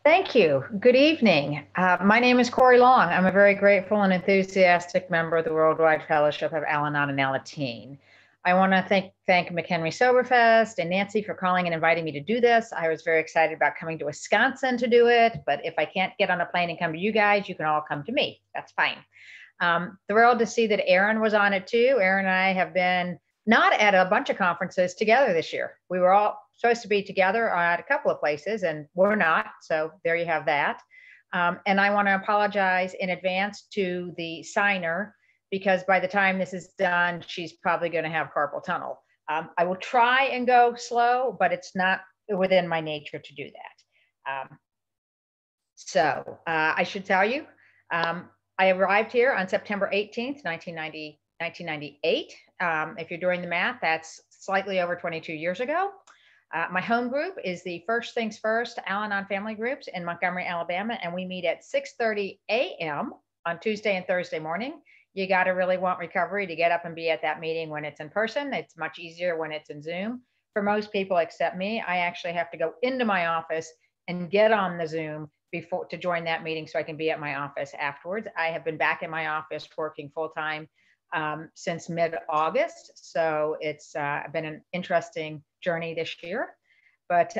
Thank you. Good evening. My name is Corrie Long. I'm a very grateful and enthusiastic member of the Worldwide Fellowship of Al-Anon and Al-Ateen. I want to thank McHenry Soberfest and Nancy for calling and inviting me to do this. I was very excited about coming to Wisconsin to do it, but if I can't get on a plane and come to you guys, you can all come to me. That's fine. Thrilled to see that Aaron was on it too. Aaron and I have been not at a bunch of conferences together this year. We were all supposed to be together at a couple of places and we're not. So there you have that. And I want to apologize in advance to the signer because by the time this is done, she's probably going to have carpal tunnel. I will try and go slow, but it's not within my nature to do that. I should tell you, I arrived here on September 18th, 1998. If you're doing the math, that's slightly over 22 years ago. My home group is the First Things First Al-Anon family groups in Montgomery, Alabama, and we meet at 6:30 a.m. on Tuesday and Thursday morning. You got to really want recovery to get up and be at that meeting when it's in person. It's much easier when it's in Zoom. For most people except me, I actually have to go into my office and get on the Zoom before to join that meeting so I can be at my office afterwards. I have been back in my office working full-time since mid-August. So it's been an interesting journey this year. But,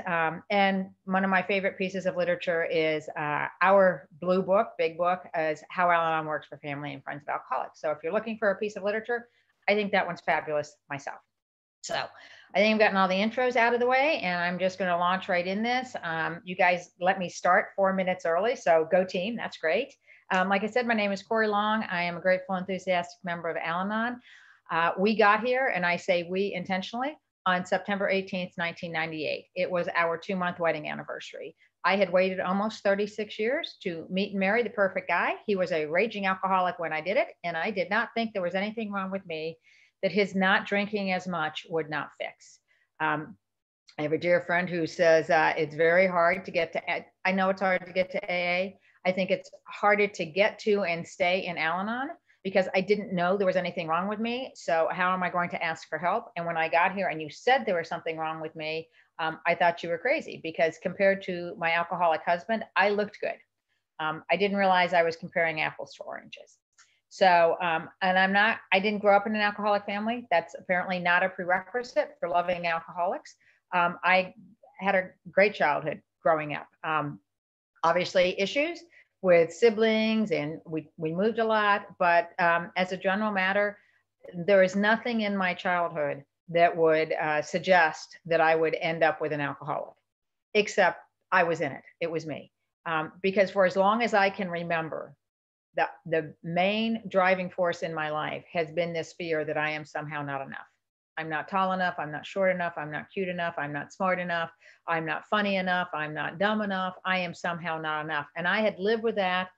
and one of my favorite pieces of literature is our blue book, big book, is How Al-Anon Works for Family and Friends of Alcoholics. So if you're looking for a piece of literature, I think that one's fabulous myself. So I think I've gotten all the intros out of the way and I'm just going to launch right in this. You guys let me start 4 minutes early. So go team, that's great. Like I said, my name is Corrie Long. I am a grateful, enthusiastic member of Al-Anon. We got here, and I say we intentionally, on September 18th, 1998. It was our 2-month wedding anniversary. I had waited almost 36 years to meet and marry the perfect guy. He was a raging alcoholic when I did it, and I did not think there was anything wrong with me that his not drinking as much would not fix. I have a dear friend who says it's very hard to get to, I know it's hard to get to AA. I think it's harder to get to and stay in Al-Anon because I didn't know there was anything wrong with me. So how am I going to ask for help? And when I got here and you said there was something wrong with me, I thought you were crazy because compared to my alcoholic husband, I looked good. I didn't realize I was comparing apples to oranges. So, and I didn't grow up in an alcoholic family. That's apparently not a prerequisite for loving alcoholics. I had a great childhood growing up. Obviously issues with siblings and we moved a lot, but as a general matter, there is nothing in my childhood that would suggest that I would end up with an alcoholic, except I was in it. It was me. Because for as long as I can remember, the main driving force in my life has been this fear that I am somehow not enough. I'm not tall enough. I'm not short enough. I'm not cute enough. I'm not smart enough. I'm not funny enough. I'm not dumb enough. I am somehow not enough. And I had lived with that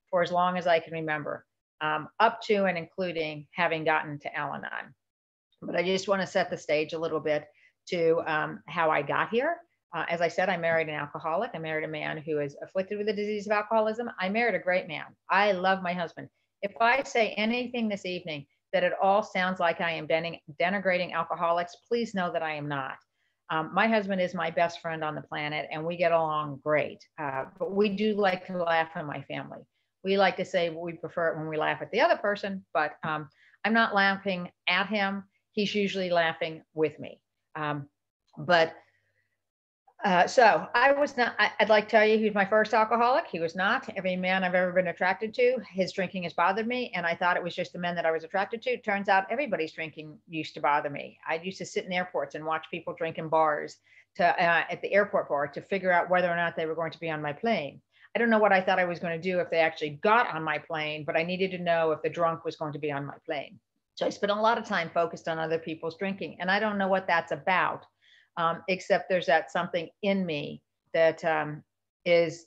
for as long as I can remember, up to and including having gotten to Al-Anon. But I just want to set the stage a little bit to how I got here. As I said, I married an alcoholic. I married a man who is afflicted with the disease of alcoholism. I married a great man. I love my husband. If I say anything this evening that it all sounds like I am denigrating alcoholics, please know that I am not. My husband is my best friend on the planet and we get along great, but we do like to laugh in my family. We like to say we prefer it when we laugh at the other person, but I'm not laughing at him. He's usually laughing with me. So I was not, I'd like to tell you, he was my first alcoholic. He was not. Every man I've ever been attracted to, his drinking has bothered me. And I thought it was just the men that I was attracted to. It turns out everybody's drinking used to bother me. I used to sit in airports and watch people drink in bars at the airport bar to figure out whether or not they were going to be on my plane. I don't know what I thought I was going to do if they actually got on my plane, but I needed to know if the drunk was going to be on my plane. So I spent a lot of time focused on other people's drinking. And I don't know what that's about. Except there's that something in me that is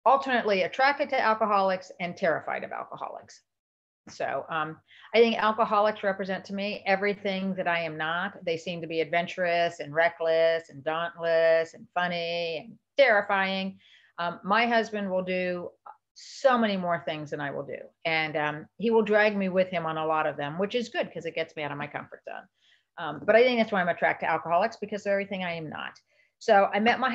alternately attracted to alcoholics and terrified of alcoholics. So I think alcoholics represent to me everything that I am not. They seem to be adventurous and reckless and dauntless and funny and terrifying. My husband will do so many more things than I will do. And he will drag me with him on a lot of them, which is good because it gets me out of my comfort zone. But I think that's why I'm attracted to alcoholics, because they're everything I am not. So I met my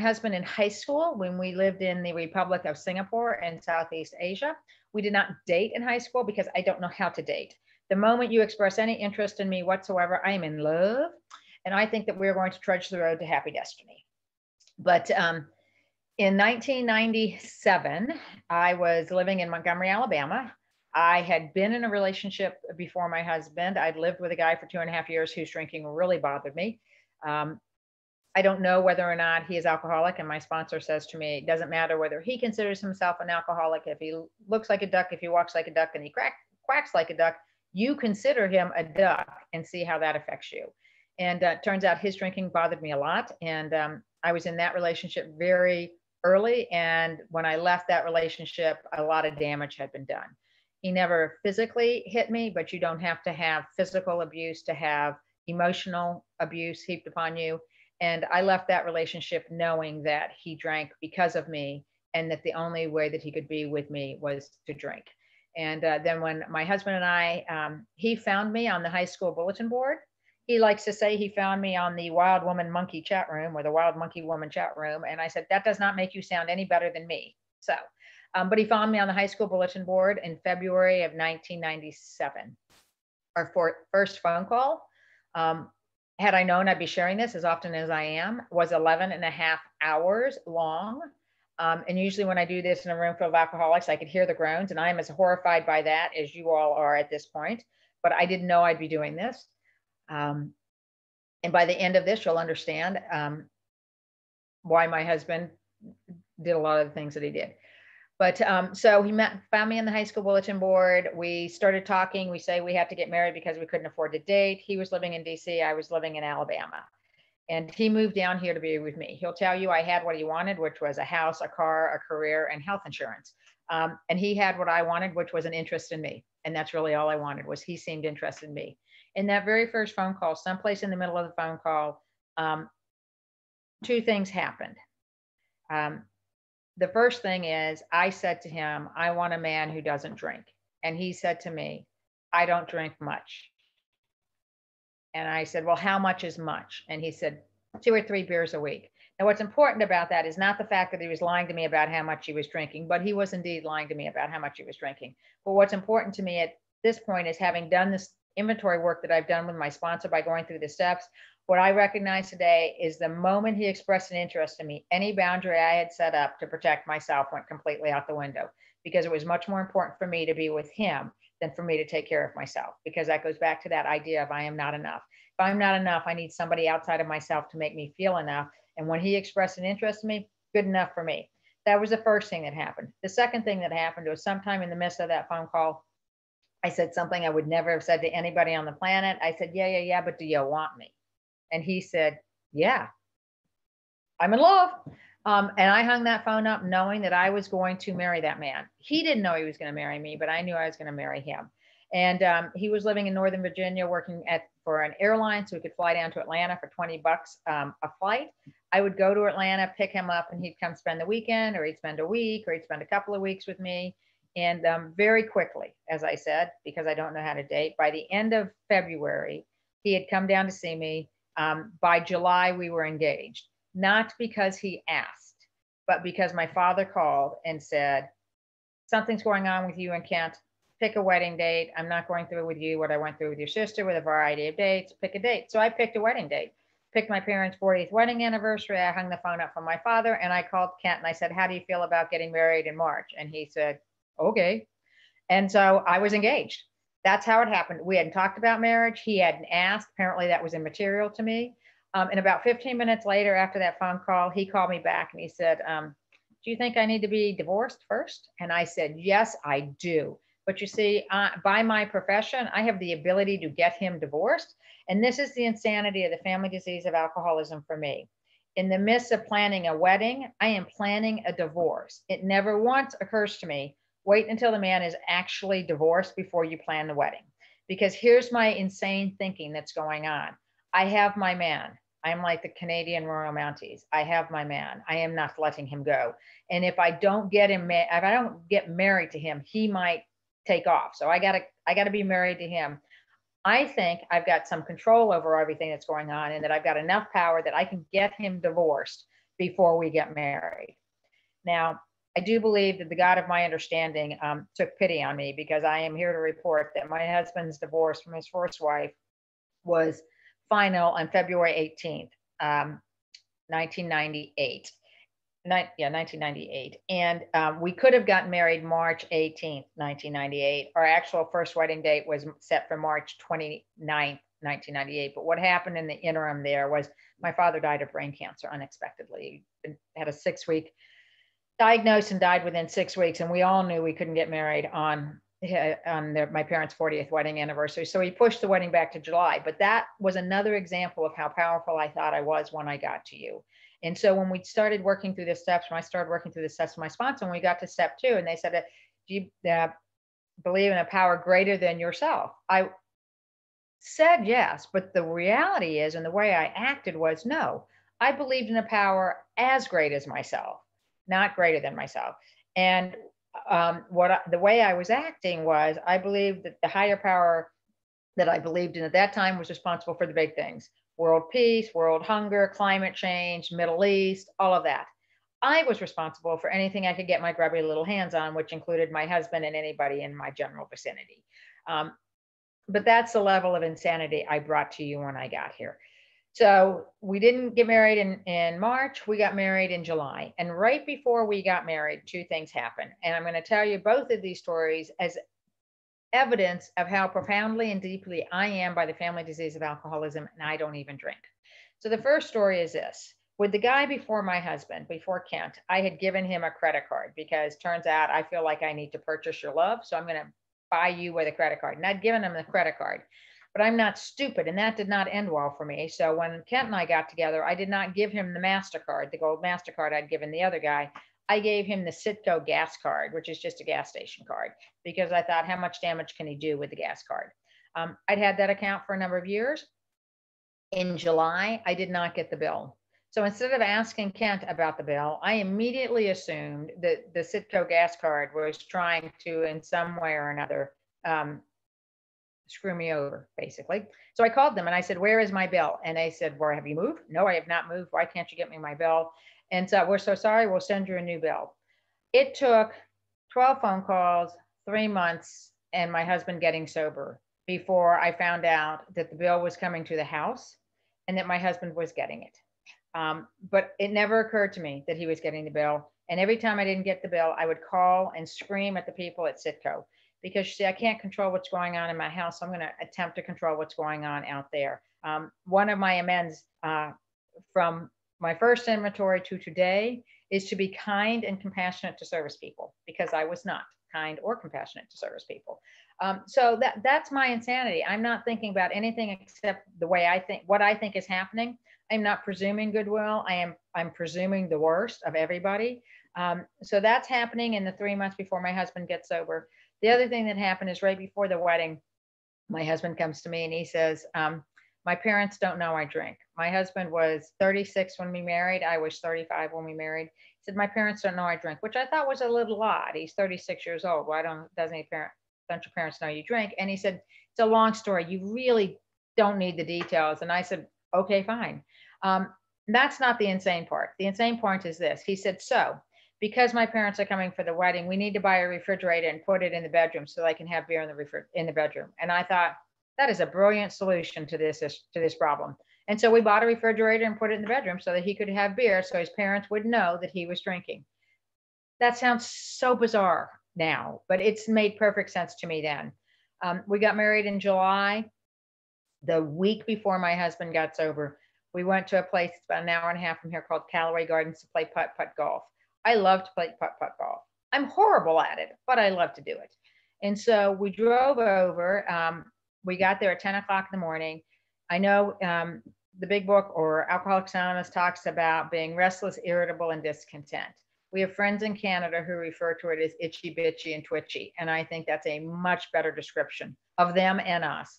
husband in high school when we lived in the Republic of Singapore in Southeast Asia. We did not date in high school because I don't know how to date. The moment you express any interest in me whatsoever, I am in love. And I think that we're going to trudge the road to happy destiny. But in 1997, I was living in Montgomery, Alabama. I had been in a relationship before my husband. I'd lived with a guy for 2.5 years whose drinking really bothered me. I don't know whether or not he is alcoholic. And my sponsor says to me, it doesn't matter whether he considers himself an alcoholic. If he looks like a duck, if he walks like a duck, and he quacks like a duck, you consider him a duck and see how that affects you. And turns out his drinking bothered me a lot. And I was in that relationship very early. And when I left that relationship, a lot of damage had been done. He never physically hit me, but you don't have to have physical abuse to have emotional abuse heaped upon you. And I left that relationship knowing that he drank because of me and that the only way that he could be with me was to drink. And then when my husband and I, he found me on the high school bulletin board. He likes to say he found me on the Wild Woman Monkey chat room or the Wild Monkey Woman chat room. And I said, that does not make you sound any better than me. So, but he found me on the high school bulletin board in February of 1997. Our first phone call, had I known I'd be sharing this as often as I am, was 11 and a half hours long. And usually when I do this in a room full of alcoholics, I could hear the groans, and I am as horrified by that as you all are at this point. But I didn't know I'd be doing this. And by the end of this, you'll understand why my husband did a lot of the things that he did. But so he found me on the high school bulletin board. We started talking. We say we had to get married because we couldn't afford to date. He was living in DC. I was living in Alabama. And he moved down here to be with me. He'll tell you I had what he wanted, which was a house, a car, a career, and health insurance. And he had what I wanted, which was an interest in me. And that's really all I wanted, was he seemed interested in me. In that very first phone call, someplace in the middle of the phone call, two things happened. The first thing is I said to him, I want a man who doesn't drink. And he said to me, I don't drink much. And I said, well, how much is much? And he said, 2 or 3 beers a week. Now, what's important about that is not the fact that he was lying to me about how much he was drinking, but he was indeed lying to me about how much he was drinking. But what's important to me at this point is, having done this inventory work that I've done with my sponsor by going through the steps, what I recognize today is the moment he expressed an interest in me, any boundary I had set up to protect myself went completely out the window, because it was much more important for me to be with him than for me to take care of myself, because that goes back to that idea of I am not enough. If I'm not enough, I need somebody outside of myself to make me feel enough. And when he expressed an interest in me, good enough for me. That was the first thing that happened. The second thing that happened was sometime in the midst of that phone call, I said something I would never have said to anybody on the planet. I said, yeah, but do you want me? And he said, yeah, I'm in love. And I hung that phone up knowing that I was going to marry that man. He didn't know he was going to marry me, but I knew I was going to marry him. And he was living in Northern Virginia, working for an airline, so we could fly down to Atlanta for $20 a flight. I would go to Atlanta, pick him up, and he'd come spend the weekend, or he'd spend a week, or he'd spend a couple of weeks with me. And very quickly, as I said, because I don't know how to date, by the end of February, he had come down to see me. By July, we were engaged, not because he asked, but because my father called and said, something's going on with you and Kent. Pick a wedding date. I'm not going through with you what I went through with your sister with a variety of dates. Pick a date. So I picked a wedding date, picked my parents' 40th wedding anniversary. I hung the phone up from my father, and I called Kent and I said, how do you feel about getting married in March? And he said, okay. And so I was engaged. That's how it happened. We hadn't talked about marriage. He hadn't asked. Apparently that was immaterial to me. And about 15 minutes later, after that phone call, he called me back and he said, do you think I need to be divorced first? And I said, yes, I do. But you see, by my profession, I have the ability to get him divorced. And this is the insanity of the family disease of alcoholism for me. In the midst of planning a wedding, I am planning a divorce. It never once occurs to me, wait until the man is actually divorced before you plan the wedding. Because here's my insane thinking that's going on. I have my man. I'm like the Canadian Royal Mounties. I have my man. I am not letting him go. And if I don't get him, if I don't get married to him, he might take off. So I gotta be married to him. I think I've got some control over everything that's going on, and that I've got enough power that I can get him divorced before we get married. Now, I do believe that the God of my understanding took pity on me, because I am here to report that my husband's divorce from his first wife was final on February 18th, 1998. 1998. And we could have gotten married March 18th, 1998. Our actual first wedding date was set for March 29th, 1998. But what happened in the interim there was my father died of brain cancer unexpectedly. He had a 6-week diagnosis and died within 6 weeks. And we all knew we couldn't get married on my parents' 40th wedding anniversary. So he pushed the wedding back to July. But that was another example of how powerful I thought I was when I got to you. And so when we started working through the steps, when I started working through the steps with my sponsor, when we got to step 2, and they said, do you believe in a power greater than yourself? I said yes, but the reality is, and the way I acted was no. I believed in a power as great as myself, not greater than myself. And the way I was acting was, I believed that the higher power that I believed in at that time was responsible for the big things: world peace, world hunger, climate change, Middle East, all of that. I was responsible for anything I could get my grubby little hands on, which included my husband and anybody in my general vicinity. But that's the level of insanity I brought to you when I got here. So we didn't get married in March. We got married in July. And right before we got married, 2 things happened. And I'm going to tell you both of these stories as evidence of how profoundly and deeply I am by the family disease of alcoholism, and I don't even drink. So the first story is this. With the guy before my husband, before Kent, I had given him a credit card, because turns out I feel like I need to purchase your love. So I'm going to buy you with a credit card. And I'd given him the credit card, but I'm not stupid. And that did not end well for me. So when Kent and I got together, I did not give him the MasterCard, the gold MasterCard I'd given the other guy. I gave him the Citgo gas card, which is just a gas station card, because I thought, how much damage can he do with the gas card? I'd had that account for a number of years. In July, I did not get the bill. So instead of asking Kent about the bill, I immediately assumed that the Citgo gas card was trying to, in some way or another, screw me over, basically. So I called them and I said, where is my bill? And they said, well, have you moved? No, I have not moved. Why can't you get me my bill? And so, we're so sorry, we'll send you a new bill. It took 12 phone calls, 3 months, and my husband getting sober before I found out that the bill was coming to the house and that my husband was getting it. But it never occurred to me that he was getting the bill. And every time I didn't get the bill, I would call and scream at the people at Citgo, because, you see, I can't control what's going on in my house. So I'm going to attempt to control what's going on out there. One of my amends from my first inventory to today is to be kind and compassionate to service people, because I was not kind or compassionate to service people. So that's my insanity. I'm not thinking about anything except the way I think, what I think is happening. I'm not presuming goodwill. I'm presuming the worst of everybody. So that's happening in the 3 months before my husband gets sober. The other thing that happened is right before the wedding, my husband comes to me and he says, my parents don't know I drink. My husband was 36 when we married. I was 35 when we married. He said, my parents don't know I drink, which I thought was a little odd. He's 36 years old. Why don't your parents know you drink? And he said, it's a long story. You really don't need the details. And I said, okay, fine. That's not the insane part. The insane part is this. He said, so because my parents are coming for the wedding, we need to buy a refrigerator and put it in the bedroom so I can have beer in the bedroom. And I thought, that is a brilliant solution to this problem. And so we bought a refrigerator and put it in the bedroom so that he could have beer, so his parents would know that he was drinking. That sounds so bizarre now, but it's made perfect sense to me then. We got married in July. The week before my husband got sober, we went to a place about an hour and a half from here called Callaway Gardens to play putt-putt golf. I love to play putt-putt golf. I'm horrible at it, but I love to do it. And so we drove over. We got there at 10 o'clock in the morning. I know the big book, or Alcoholics Anonymous, talks about being restless, irritable, and discontent. We have friends in Canada who refer to it as itchy, bitchy, and twitchy. And I think that's a much better description of them and us.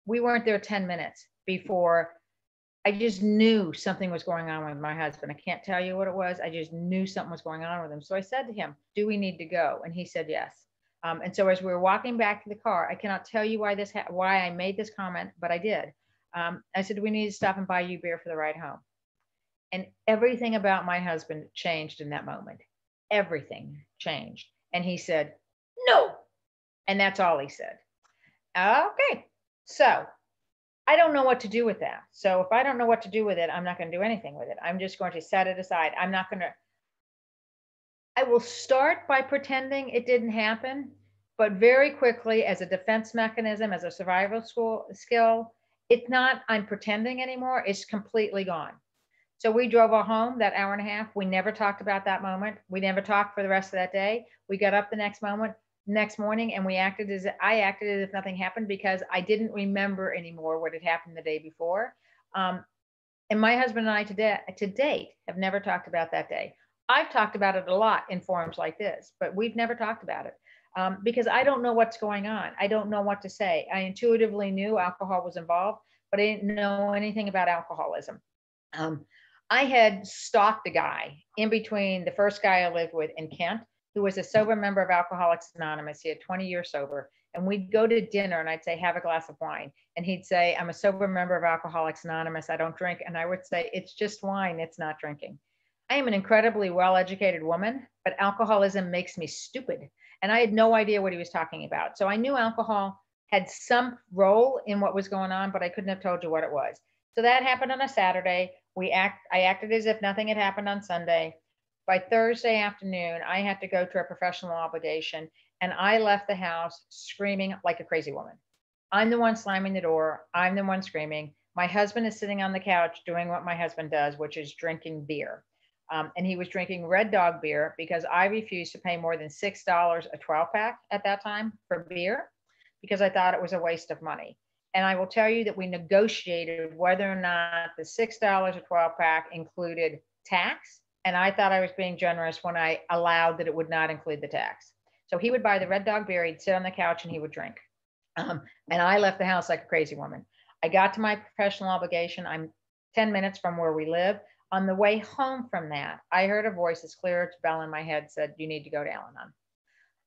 We weren't there 10 minutes before I just knew something was going on with my husband. I can't tell you what it was. I just knew something was going on with him. So I said to him, do we need to go? And he said, yes. And so as we were walking back to the car, I cannot tell you why I made this comment, but I did. I said, we need to stop and buy you beer for the ride home. And everything about my husband changed in that moment. Everything changed. And he said, no. And that's all he said. Okay. So I don't know what to do with that. So if I don't know what to do with it, I'm not going to do anything with it. I'm just going to set it aside. I will start by pretending it didn't happen, but very quickly, as a defense mechanism, as a survival skill, it's not I'm pretending anymore. It's completely gone. So we drove home that hour and a half. We never talked about that moment. We never talked for the rest of that day. We got up the next morning, and I acted as if nothing happened because I didn't remember anymore what had happened the day before. And my husband and I to date have never talked about that day. I've talked about it a lot in forums like this, but we've never talked about it because I don't know what's going on. I don't know what to say. I intuitively knew alcohol was involved, but I didn't know anything about alcoholism. I had stalked a guy in between the first guy I lived with in Kent, who was a sober member of Alcoholics Anonymous. He had 20 years sober. And we'd go to dinner and I'd say, have a glass of wine. And he'd say, I'm a sober member of Alcoholics Anonymous. I don't drink. And I would say, it's just wine. It's not drinking. I am an incredibly well-educated woman, but alcoholism makes me stupid. And I had no idea what he was talking about. So I knew alcohol had some role in what was going on, but I couldn't have told you what it was. So that happened on a Saturday. I acted as if nothing had happened on Sunday. By Thursday afternoon, I had to go to a professional obligation, and I left the house screaming like a crazy woman. I'm the one slamming the door. I'm the one screaming. My husband is sitting on the couch doing what my husband does, which is drinking beer. And he was drinking Red Dog beer because I refused to pay more than $6 a 12-pack at that time for beer because I thought it was a waste of money. And I will tell you that we negotiated whether or not the $6 a 12-pack included tax. And I thought I was being generous when I allowed that it would not include the tax. So he would buy the Red Dog beer, he'd sit on the couch and he would drink. And I left the house like a crazy woman. I got to my professional obligation. I'm 10 minutes from where we live. On the way home from that, I heard a voice as clear as a bell in my head said, you need to go to Al-Anon.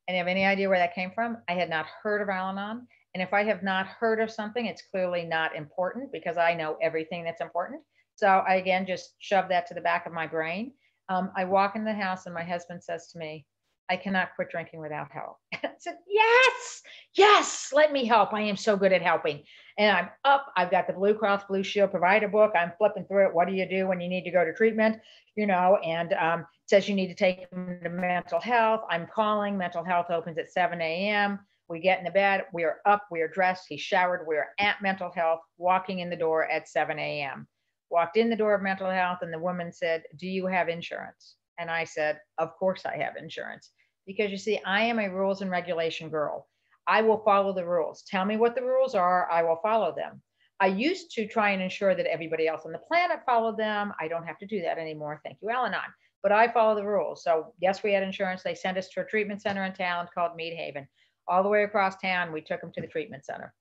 And you have any idea where that came from? I had not heard of Al-Anon. And if I have not heard of something, it's clearly not important because I know everything that's important. So I, again, just shoved that to the back of my brain. I walk in the house and my husband says to me, I cannot quit drinking without help. I said, yes, let me help. I am so good at helping. And I'm up. I've got the Blue Cross Blue Shield provider book. I'm flipping through it. What do you do when you need to go to treatment? And it says you need to take them to mental health. I'm calling. Mental health opens at 7 a.m. We get in the bed. We are up. We are dressed. He's showered. We are at mental health, walking in the door at 7 a.m. Walked in the door of mental health, and the woman said, do you have insurance? And I said, of course I have insurance. Because you see, I am a rules and regulation girl. I will follow the rules. Tell me what the rules are. I will follow them. I used to try and ensure that everybody else on the planet followed them. I don't have to do that anymore. Thank you, Al-Anon. But I follow the rules. So yes, we had insurance. They sent us to a treatment center in town called Mead Haven. All the way across town, we took them to the treatment center.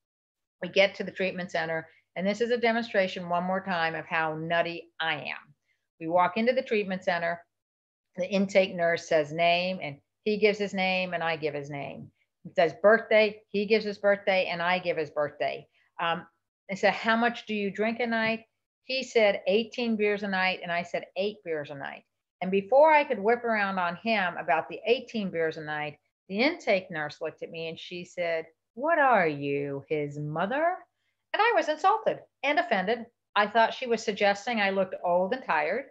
We get to the treatment center, and this is a demonstration one more time of how nutty I am. We walk into the treatment center. The intake nurse says name, and he gives his name, and I give his name. It says birthday. He gives his birthday, and I give his birthday. I said, how much do you drink a night? He said 18 beers a night, and I said 8 beers a night. And before I could whip around on him about the 18 beers a night, the intake nurse looked at me and she said, what are you, his mother? And I was insulted and offended. I thought she was suggesting I looked old and tired.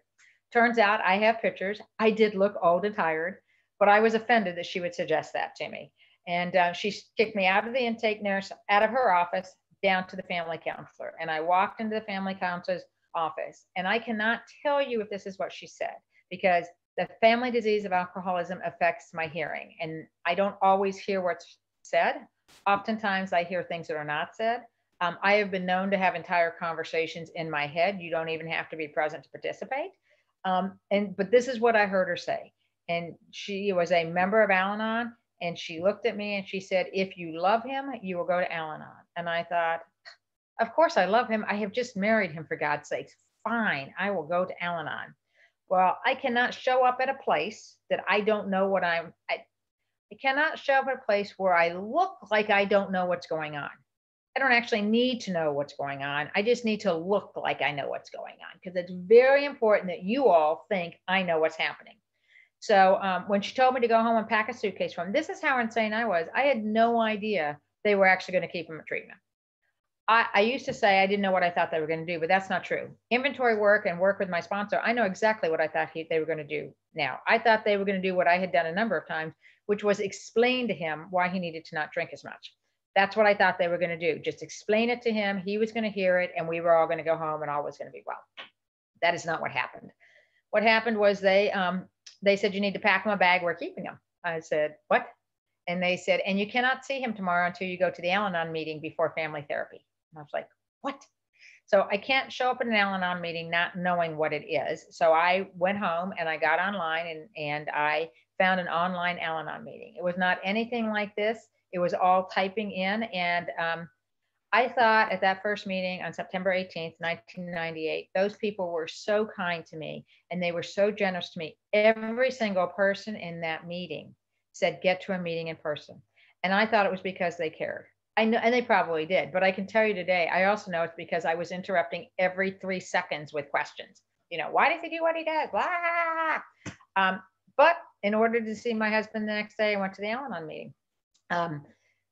Turns out I have pictures. I did look old and tired, but I was offended that she would suggest that to me. And she kicked me out of the intake nurse, out of her office, down to the family counselor. And I walked into the family counselor's office. And I cannot tell you if this is what she said, because the family disease of alcoholism affects my hearing. And I don't always hear what's said. Oftentimes I hear things that are not said. I have been known to have entire conversations in my head. You don't even have to be present to participate. But this is what I heard her say. And she was a member of Al-Anon, and she looked at me and she said, if you love him, you will go to Al-Anon. And I thought, of course I love him. I have just married him, for God's sakes. Fine, I will go to Al-Anon. Well, I cannot show up at a place that I don't know I cannot show up at a place where I look like I don't know what's going on. I don't actually need to know what's going on. I just need to look like I know what's going on, because it's very important that you all think I know what's happening. So when she told me to go home and pack a suitcase for him, this is how insane I was. I had no idea they were actually going to keep him at treatment. I used to say I didn't know what I thought they were going to do, but that's not true. Inventory work and work with my sponsor, I know exactly what I thought they were going to do now. I thought they were going to do what I had done a number of times, which was explain to him why he needed to not drink as much. That's what I thought they were going to do. Just explain it to him. He was going to hear it, and we were all going to go home, and all was going to be well. That is not what happened. What happened was they said, you need to pack him a bag. We're keeping him. I said, what? And they said, and you cannot see him tomorrow until you go to the Al-Anon meeting before family therapy. And I was like, what? So I can't show up at an Al-Anon meeting not knowing what it is. So I went home and I got online and I found an online Al-Anon meeting. It was not anything like this. It was all typing in. And I thought at that first meeting on September 18th, 1998, those people were so kind to me and they were so generous to me. Every single person in that meeting said, get to a meeting in person. And I thought it was because they cared. I know, and they probably did, but I can tell you today, I also know it's because I was interrupting every 3 seconds with questions. You know, why does he do what he does? Blah. But in order to see my husband the next day, I went to the Al-Anon meeting.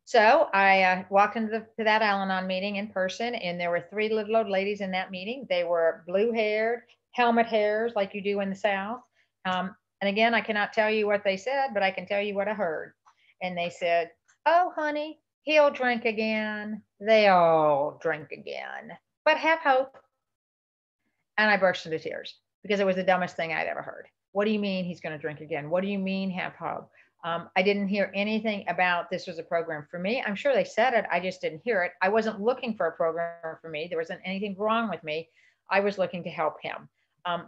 So I walked into that Al-Anon meeting in person, and there were 3 little old ladies in that meeting. They were blue-haired, helmet hairs like you do in the South. And again, I cannot tell you what they said, but I can tell you what I heard. And they said, oh, honey, he'll drink again. They all drink again, but have hope. And I burst into tears because it was the dumbest thing I'd ever heard. What do you mean he's going to drink again? What do you mean have hope? I didn't hear anything about this was a program for me. I'm sure they said it. I just didn't hear it. I wasn't looking for a program for me. There wasn't anything wrong with me. I was looking to help him.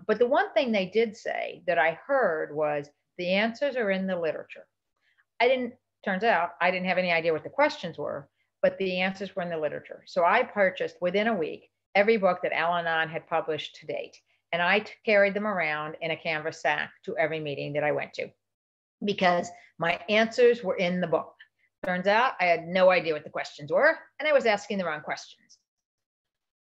But the one thing they did say that I heard was the answers are in the literature. Turns out I didn't have any idea what the questions were, but the answers were in the literature. So I purchased within a week every book that Al-Anon had published to date. And I carried them around in a canvas sack to every meeting that I went to because my answers were in the book. Turns out I had no idea what the questions were, and I was asking the wrong questions.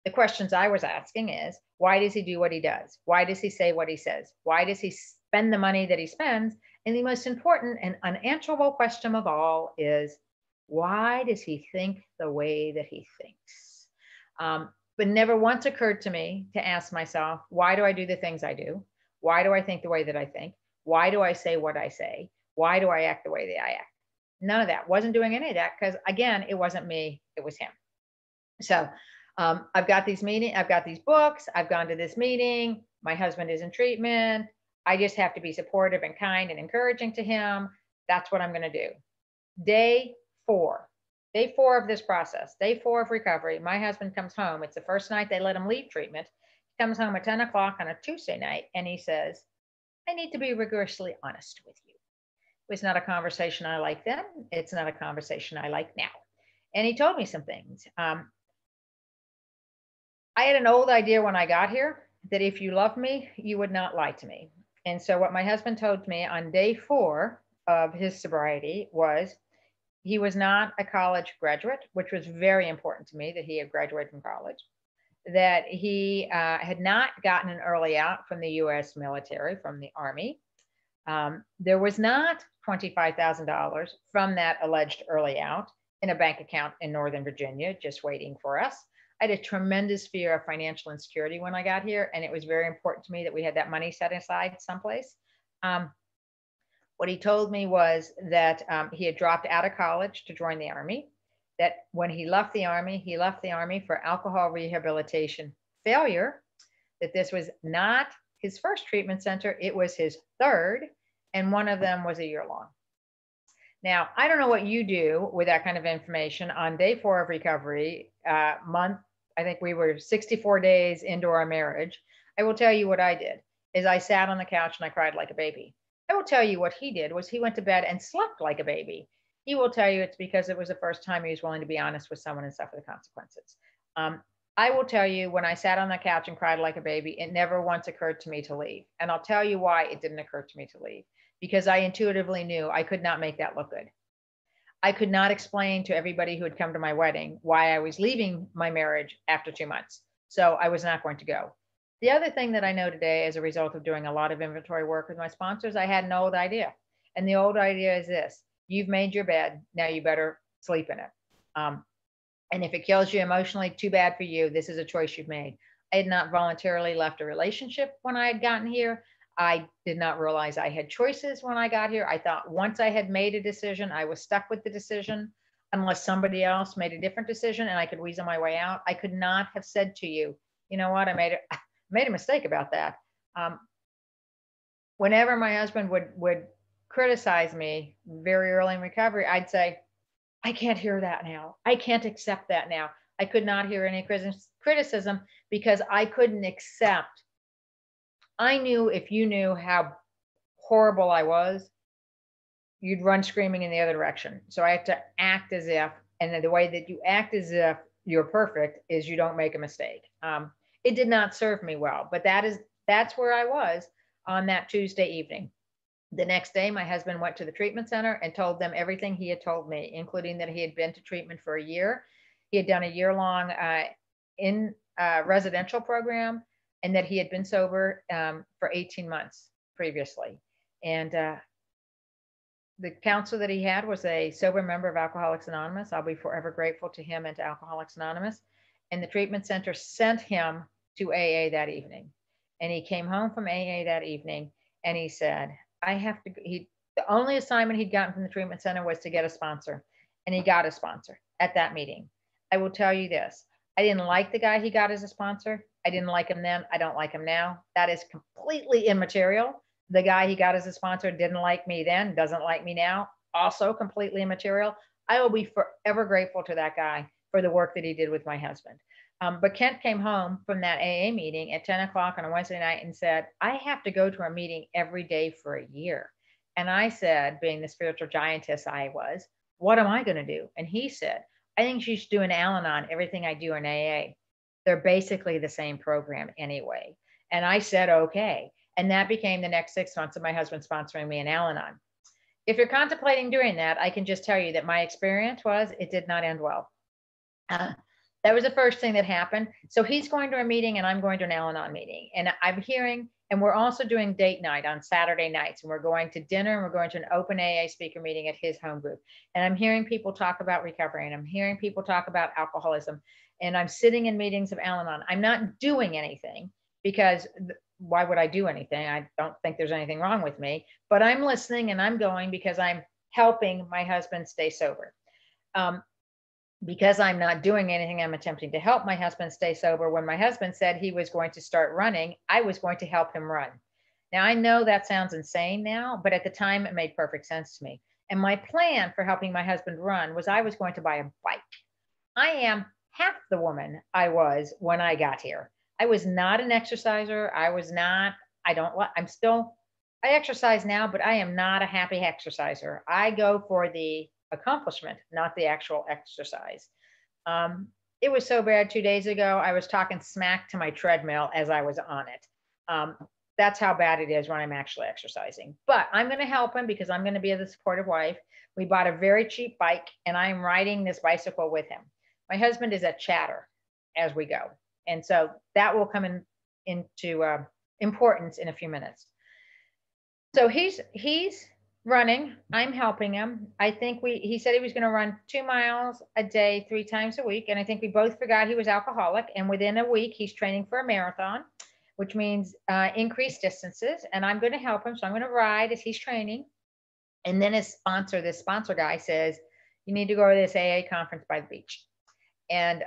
The questions I was asking is, why does he do what he does? Why does he say what he says? Why does he spend the money that he spends? And the most important and unanswerable question of all is, why does he think the way that he thinks? But never once occurred to me to ask myself, why do I do the things I do? Why do I think the way that I think? Why do I say what I say? Why do I act the way that I act? None of that. Wasn't doing any of that because, again, it wasn't me, it was him. So I've got these meetings, I've got these books, I've gone to this meeting, my husband is in treatment. I just have to be supportive and kind and encouraging to him. That's what I'm going to do. Day 4 of this process, day 4 of recovery, my husband comes home. It's the first night they let him leave treatment. He comes home at 10 o'clock on a Tuesday night, and he says, I need to be rigorously honest with you. It was not a conversation I liked then. It's not a conversation I like now. And he told me some things. I had an old idea when I got here that if you love me, you would not lie to me. And so what my husband told me on day 4 of his sobriety was he was not a college graduate, which was very important to me that he had graduated from college, that he had not gotten an early out from the U.S. military, from the Army. There was not $25,000 from that alleged early out in a bank account in Northern Virginia, just waiting for us. I had a tremendous fear of financial insecurity when I got here, and it was very important to me that we had that money set aside someplace. What he told me was that he had dropped out of college to join the Army, that when he left the Army for alcohol rehabilitation failure, that this was not his first treatment center, it was his third, and one of them was a year long. Now, I don't know what you do with that kind of information on day 4 of recovery, I think we were 64 days into our marriage. I will tell you what I did is I sat on the couch and I cried like a baby. I will tell you what he did was he went to bed and slept like a baby. He will tell you it's because it was the first time he was willing to be honest with someone and suffer the consequences. I will tell you when I sat on the couch and cried like a baby, it never once occurred to me to leave. And I'll tell you why it didn't occur to me to leave. because I intuitively knew I could not make that look good. I could not explain to everybody who had come to my wedding why I was leaving my marriage after 2 months. So I was not going to go. The other thing that I know today, as a result of doing a lot of inventory work with my sponsors, I had an old idea. And the old idea is this: you've made your bed, now you better sleep in it. And if it kills you emotionally, too bad for you. This is a choice you've made. I had not voluntarily left a relationship when I had gotten here. I did not realize I had choices when I got here. I thought once I had made a decision, I was stuck with the decision unless somebody else made a different decision and I could weasel my way out. I could not have said to you, you know what, I made a mistake about that. Whenever my husband would criticize me very early in recovery, I'd say, I can't hear that now. I can't accept that now. I could not hear any criticism because I couldn't accept. I knew if you knew how horrible I was, you'd run screaming in the other direction. So I had to act as if, and the way that you act as if you're perfect is you don't make a mistake. It did not serve me well, but that's where I was on that Tuesday evening. The next day, my husband went to the treatment center and told them everything he had told me, including that he had been to treatment for a year. He had done a year-long residential program, and that he had been sober for 18 months previously. And the counselor that he had was a sober member of Alcoholics Anonymous. I'll be forever grateful to him and to Alcoholics Anonymous. And the treatment center sent him to AA that evening. And he came home from AA that evening and he said, the only assignment he'd gotten from the treatment center was to get a sponsor. And he got a sponsor at that meeting. I will tell you this: I didn't like the guy he got as a sponsor. I didn't like him then. I don't like him now. That is completely immaterial. The guy he got as a sponsor didn't like me then, doesn't like me now. Also completely immaterial. I will be forever grateful to that guy for the work that he did with my husband. But Kent came home from that AA meeting at 10 o'clock on a Wednesday night and said, I have to go to a meeting every day for a year. And I said, being the spiritual giantess I was, what am I going to do? And he said, I think you should do an Al-Anon, everything I do in AA. They're basically the same program anyway. And I said, okay. And that became the next 6 months of my husband sponsoring me in Al-Anon. If you're contemplating doing that, I can just tell you that my experience was it did not end well. That was the first thing that happened. So he's going to a meeting and I'm going to an Al-Anon meeting. And I'm hearing, and we're also doing date night on Saturday nights. And we're going to dinner and we're going to an open AA speaker meeting at his home group. And I'm hearing people talk about recovery and I'm hearing people talk about alcoholism. And I'm sitting in meetings of Al-Anon. I'm not doing anything because why would I do anything? I don't think there's anything wrong with me, but I'm listening and I'm going because I'm helping my husband stay sober. Because I'm not doing anything, I'm attempting to help my husband stay sober. When my husband said he was going to start running, I was going to help him run. Now, I know that sounds insane now, but at the time it made perfect sense to me. And my plan for helping my husband run was I was going to buy a bike. I am half the woman I was when I got here. I was not an exerciser. I exercise now, but I am not a happy exerciser. I go for the accomplishment, not the actual exercise. It was so bad 2 days ago. I was talking smack to my treadmill as I was on it. That's how bad it is when I'm actually exercising. But I'm going to help him because I'm going to be the supportive wife. We bought a very cheap bike and I'm riding this bicycle with him. My husband is a chatter as we go. And so that will come into importance in a few minutes. So he's running. I'm helping him. I think he said he was going to run 2 miles a day, 3 times a week. And I think we both forgot he was alcoholic. And within a week, he's training for a marathon, which means increased distances. And I'm going to help him. So I'm going to ride as he's training. And then this sponsor guy says, you need to go to this AA conference by the beach. And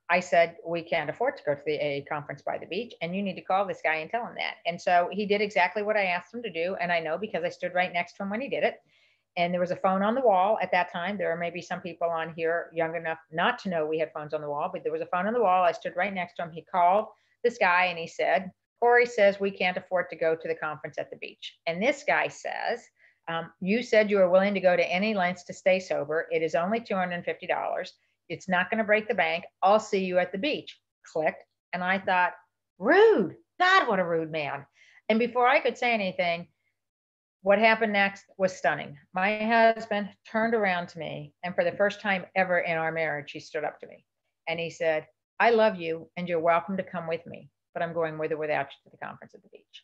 I said, we can't afford to go to the AA conference by the beach. And you need to call this guy and tell him that. And so he did exactly what I asked him to do. And I know because I stood right next to him when he did it. And there was a phone on the wall at that time. There are maybe some people on here young enough not to know we had phones on the wall, but there was a phone on the wall. I stood right next to him. He called this guy and he said, Corrie says we can't afford to go to the conference at the beach. And this guy says, you said you were willing to go to any lengths to stay sober. It is only $250. It's not going to break the bank. I'll see you at the beach. Click. And I thought, rude. God, what a rude man. And before I could say anything, What happened next was stunning. My husband turned around to me, and for the first time ever in our marriage, he stood up to me and he said, I love you and you're welcome to come with me, but I'm going with or without you to the conference at the beach.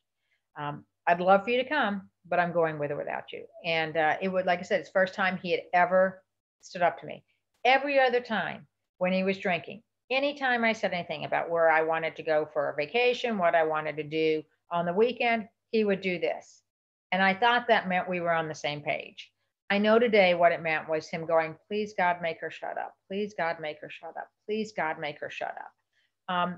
I'd love for you to come, but I'm going with or without you. And it would, like I said, it's the first time he had ever stood up to me. Every other time when he was drinking, anytime I said anything about where I wanted to go for a vacation, what I wanted to do on the weekend, he would do this. And I thought that meant we were on the same page. I know today what it meant was him going, please God, make her shut up. Please God, make her shut up. Please God, make her shut up.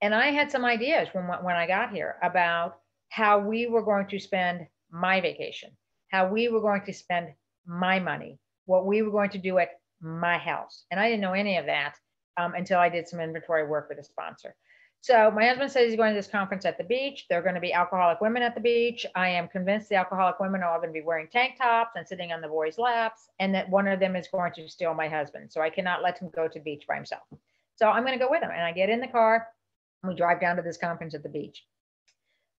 And I had some ideas when I got here about how we were going to spend my vacation, how we were going to spend my money, what we were going to do at my house. And I didn't know any of that until I did some inventory work with a sponsor. So my husband says he's going to this conference at the beach. There are going to be alcoholic women at the beach. I am convinced the alcoholic women are all going to be wearing tank tops and sitting on the boys' laps, and that one of them is going to steal my husband. So I cannot let him go to the beach by himself. So I'm going to go with him. And I get in the car and we drive down to this conference at the beach.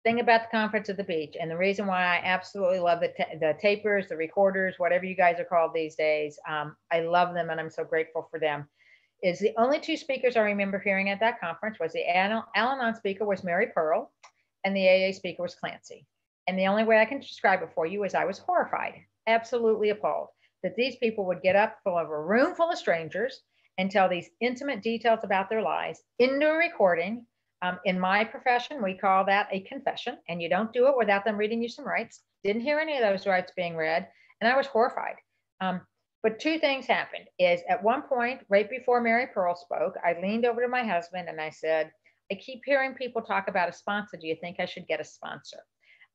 Thing about the conference at the beach, and the reason why I absolutely love the tapers, the recorders, whatever you guys are called these days, I love them and I'm so grateful for them, is the only two speakers I remember hearing at that conference was the Al-Anon speaker was Mary Pearl and the AA speaker was Clancy. And the only way I can describe it for you is I was horrified, absolutely appalled that these people would get up full of a room full of strangers and tell these intimate details about their lives into a recording. In my profession, we call that a confession, and you don't do it without them reading you some rights. Didn't hear any of those rights being read, and I was horrified. But two things happened. Is at one point, right before Mary Pearl spoke, I leaned over to my husband and I said, I keep hearing people talk about a sponsor. Do you think I should get a sponsor?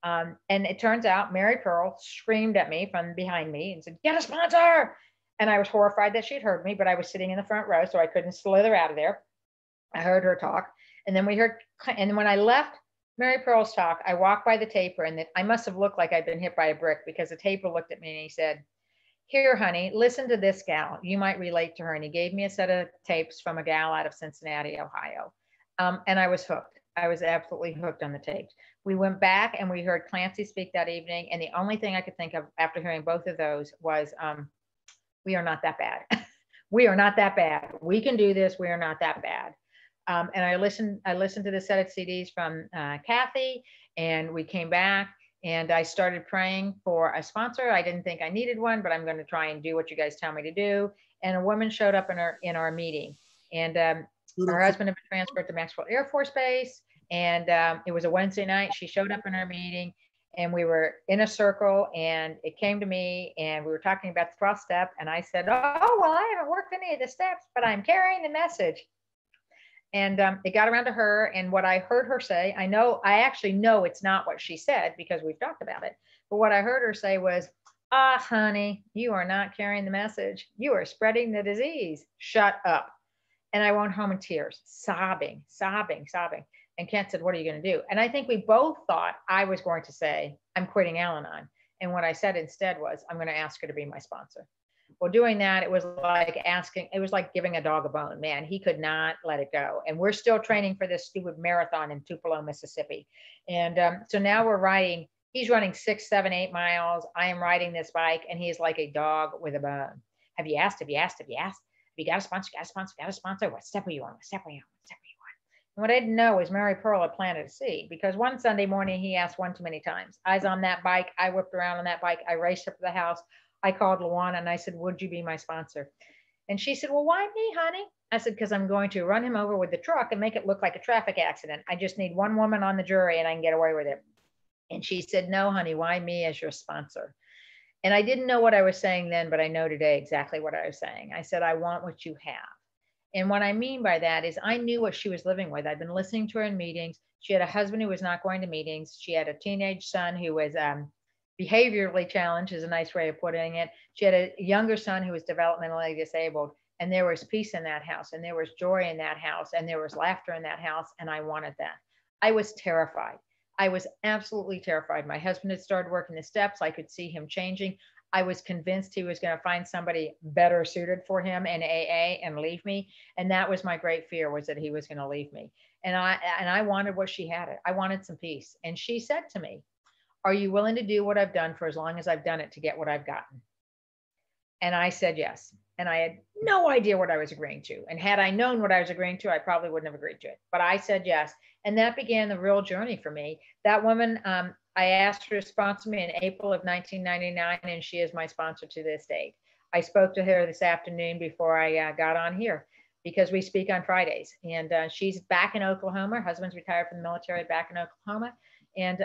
And it turns out Mary Pearl screamed at me from behind me and said, get a sponsor. And I was horrified that she'd heard me, but I was sitting in the front row, so I couldn't slither out of there. I heard her talk. And then and when I left Mary Pearl's talk, I walked by the taper, and I must have looked like I'd been hit by a brick, because the taper looked at me and he said, here, honey, listen to this gal. You might relate to her. And he gave me a set of tapes from a gal out of Cincinnati, Ohio. And I was hooked. I was absolutely hooked on the tapes. We went back and we heard Clancy speak that evening. And the only thing I could think of after hearing both of those was, we are not that bad. We are not that bad. We can do this. We are not that bad. And I listened to the set of CDs from Kathy, and we came back and I started praying for a sponsor. I didn't think I needed one, but I'm going to try and do what you guys tell me to do. And a woman showed up in our meeting, and her husband had been transferred to Maxwell Air Force Base. And it was a Wednesday night. She showed up in our meeting, and we were in a circle, and it came to me, and we were talking about the 12th step. And I said, oh, well, I haven't worked any of the steps, but I'm carrying the message. And it got around to her, and what I heard her say, I actually know it's not what she said because we've talked about it. But what I heard her say was, honey, you are not carrying the message. You are spreading the disease. Shut up. And I went home in tears, sobbing. And Kent said, what are you going to do? And I think we both thought I was going to say, I'm quitting Al-Anon. And what I said instead was, I'm going to ask her to be my sponsor. Well, doing that, it was like giving a dog a bone. Man, he could not let it go. And we're still training for this stupid marathon in Tupelo, Mississippi. And so now he's running 6, 7, 8 miles. I am riding this bike, and he's like a dog with a bone. Have you asked? Have you got a sponsor? What step are you on? And what I didn't know is Mary Pearl had planted a seed, because one Sunday morning he asked one too many times. I was on that bike. I whipped around on that bike. I raced up to the house. I called Luana and I said, would you be my sponsor? And she said, well, why me, honey? I said, because I'm going to run him over with the truck and make it look like a traffic accident. I just need one woman on the jury and I can get away with it. And she said, no, honey, why me as your sponsor? And I didn't know what I was saying then, but I know today exactly what I was saying. I said, I want what you have. And what I mean by that is I knew what she was living with. I'd been listening to her in meetings. She had a husband who was not going to meetings. She had a teenage son who was behaviorally challenged, is a nice way of putting it. She had a younger son who was developmentally disabled, and there was peace in that house, and there was joy in that house, and there was laughter in that house, and I wanted that. I was terrified. I was absolutely terrified. My husband had started working the steps. I could see him changing. I was convinced he was going to find somebody better suited for him in AA and leave me. And that was my great fear, was that he was going to leave me. And I wanted what she had. I wanted some peace. And she said to me, are you willing to do what I've done for as long as I've done it to get what I've gotten? And I said yes. And I had no idea what I was agreeing to. And had I known what I was agreeing to, I probably wouldn't have agreed to it. But I said yes. And that began the real journey for me. That woman, I asked her to sponsor me in April of 1999, and she is my sponsor to this date. I spoke to her this afternoon before I got on here because we speak on Fridays. And she's back in Oklahoma. Her husband's retired from the military, back in Oklahoma. And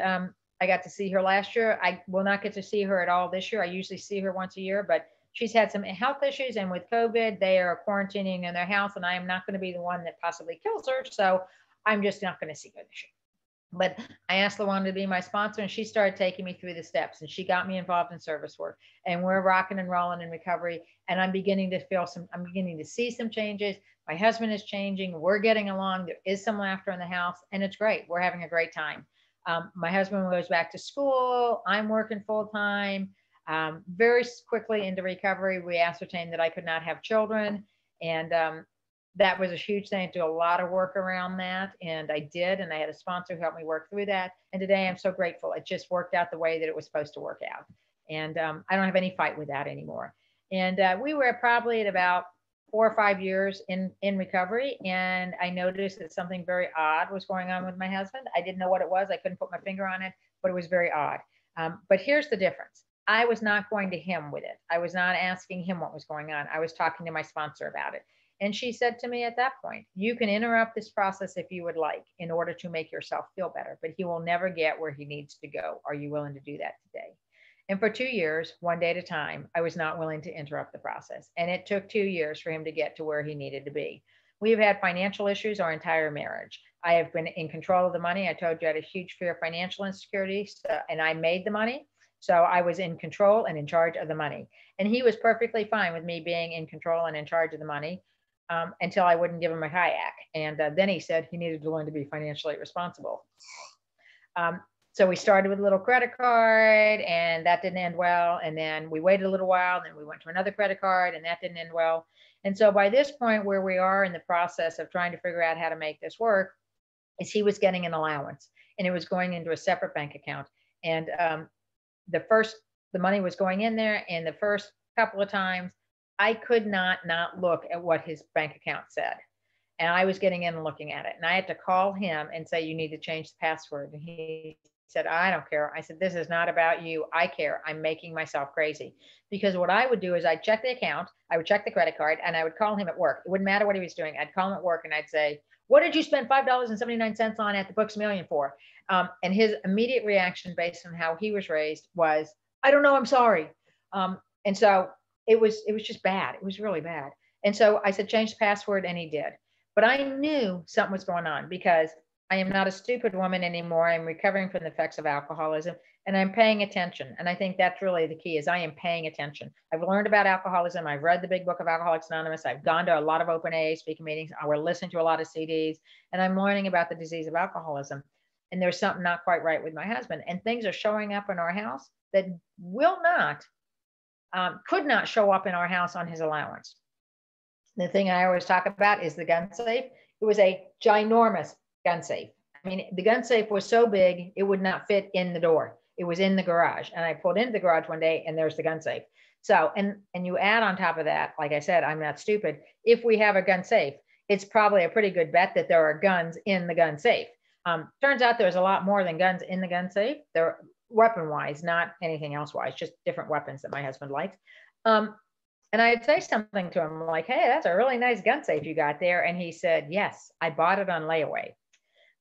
I got to see her last year. I will not get to see her at all this year. I usually see her once a year, but she's had some health issues, and with COVID, they are quarantining in their house, and I am not going to be the one that possibly kills her. So I'm just not going to see her this year. But I asked LaWanda to be my sponsor, and she started taking me through the steps, and she got me involved in service work, and we're rocking and rolling in recovery. And I'm beginning to see some changes. My husband is changing. We're getting along. There is some laughter in the house, and it's great. We're having a great time. My husband goes back to school. I'm working full time. Very quickly into recovery, we ascertained that I could not have children. And that was a huge thing. I do a lot of work around that. And I did. And I had a sponsor who helped me work through that. And today I'm so grateful. It just worked out the way that it was supposed to work out. And I don't have any fight with that anymore. And we were probably at about 4 or 5 years in recovery. And I noticed that something very odd was going on with my husband. I didn't know what it was. I couldn't put my finger on it, but it was very odd. But here's the difference. I was not going to him with it. I was not asking him what was going on. I was talking to my sponsor about it. And she said to me at that point, you can interrupt this process if you would like in order to make yourself feel better, but he will never get where he needs to go. Are you willing to do that today? And for 2 years, one day at a time, I was not willing to interrupt the process. And it took 2 years for him to get to where he needed to be. We've had financial issues our entire marriage. I have been in control of the money. I told you I had a huge fear of financial insecurity, and I made the money. So I was in control and in charge of the money. And he was perfectly fine with me being in control and in charge of the money until I wouldn't give him a kayak. And then he said he needed to learn to be financially responsible. So we started with a little credit card, and that didn't end well. And then we waited a little while, and then we went to another credit card, and that didn't end well. And so by this point, where we are in the process of trying to figure out how to make this work, is he was getting an allowance, and it was going into a separate bank account. And the money was going in there, and the first couple of times I could not look at what his bank account said. And I was getting in and looking at it. And I had to call him and say, you need to change the password. And he said, I don't care. I said, this is not about you. I care. I'm making myself crazy. Because what I would do is I'd check the account, I would check the credit card, and I would call him at work. It wouldn't matter what he was doing. I'd call him at work and I'd say, what did you spend $5.79 on at the Books A Million for? And his immediate reaction based on how he was raised was, I don't know, I'm sorry. And so it was just bad. It was really bad. And so I said, change the password, and he did. But I knew something was going on because I am not a stupid woman anymore. I'm recovering from the effects of alcoholism, and I'm paying attention. And I think that's really the key, is I am paying attention. I've learned about alcoholism. I've read the big book of Alcoholics Anonymous. I've gone to a lot of open AA speaking meetings. We're listening to a lot of CDs, and I'm learning about the disease of alcoholism. And there's something not quite right with my husband. And things are showing up in our house that could not show up in our house on his allowance. The thing I always talk about is the gun safe. It was a ginormous gun safe. I mean, the gun safe was so big, it would not fit in the door. It was in the garage. And I pulled into the garage one day, and there's the gun safe. So, and you add on top of that, like I said, I'm not stupid. If we have a gun safe, it's probably a pretty good bet that there are guns in the gun safe. Turns out there's a lot more than guns in the gun safe. They're weapon-wise, not anything else-wise, just different weapons that my husband liked. And I'd say something to him like, hey, that's a really nice gun safe you got there. And he said, yes, I bought it on layaway.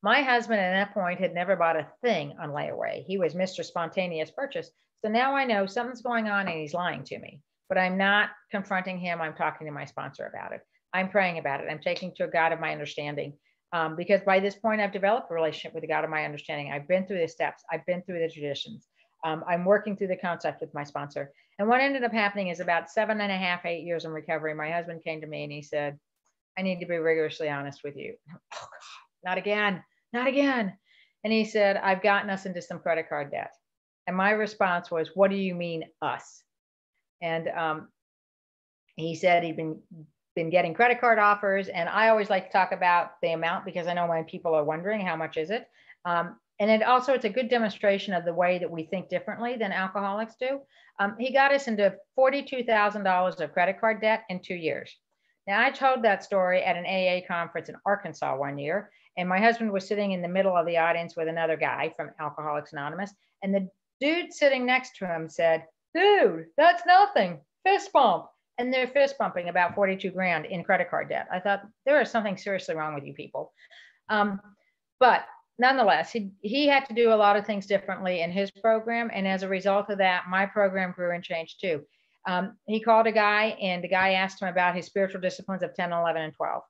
My husband at that point had never bought a thing on layaway. He was Mr. Spontaneous Purchase. So now I know something's going on and he's lying to me. But I'm not confronting him. I'm talking to my sponsor about it. I'm praying about it. I'm taking to a God of my understanding. Because by this point, I've developed a relationship with the God of my understanding. I've been through the steps. I've been through the traditions. I'm working through the concept with my sponsor. And what ended up happening is about 7.5, 8 years in recovery, my husband came to me and he said, I need to be rigorously honest with you. Oh God, not again, not again. And he said, I've gotten us into some credit card debt. And my response was, what do you mean us? And he said he'd been getting credit card offers. And I always like to talk about the amount because I know when people are wondering how much is it. And it's a good demonstration of the way that we think differently than alcoholics do. He got us into $42,000 of credit card debt in 2 years. Now, I told that story at an AA conference in Arkansas one year, and my husband was sitting in the middle of the audience with another guy from Alcoholics Anonymous. And the dude sitting next to him said, "Dude, that's nothing. Fist bump." And they're fist bumping about 42 grand in credit card debt. I thought, there is something seriously wrong with you people. But nonetheless, he had to do a lot of things differently in his program. And as a result of that, my program grew and changed too. He called a guy, and the guy asked him about his spiritual disciplines of 10, 11, and 12.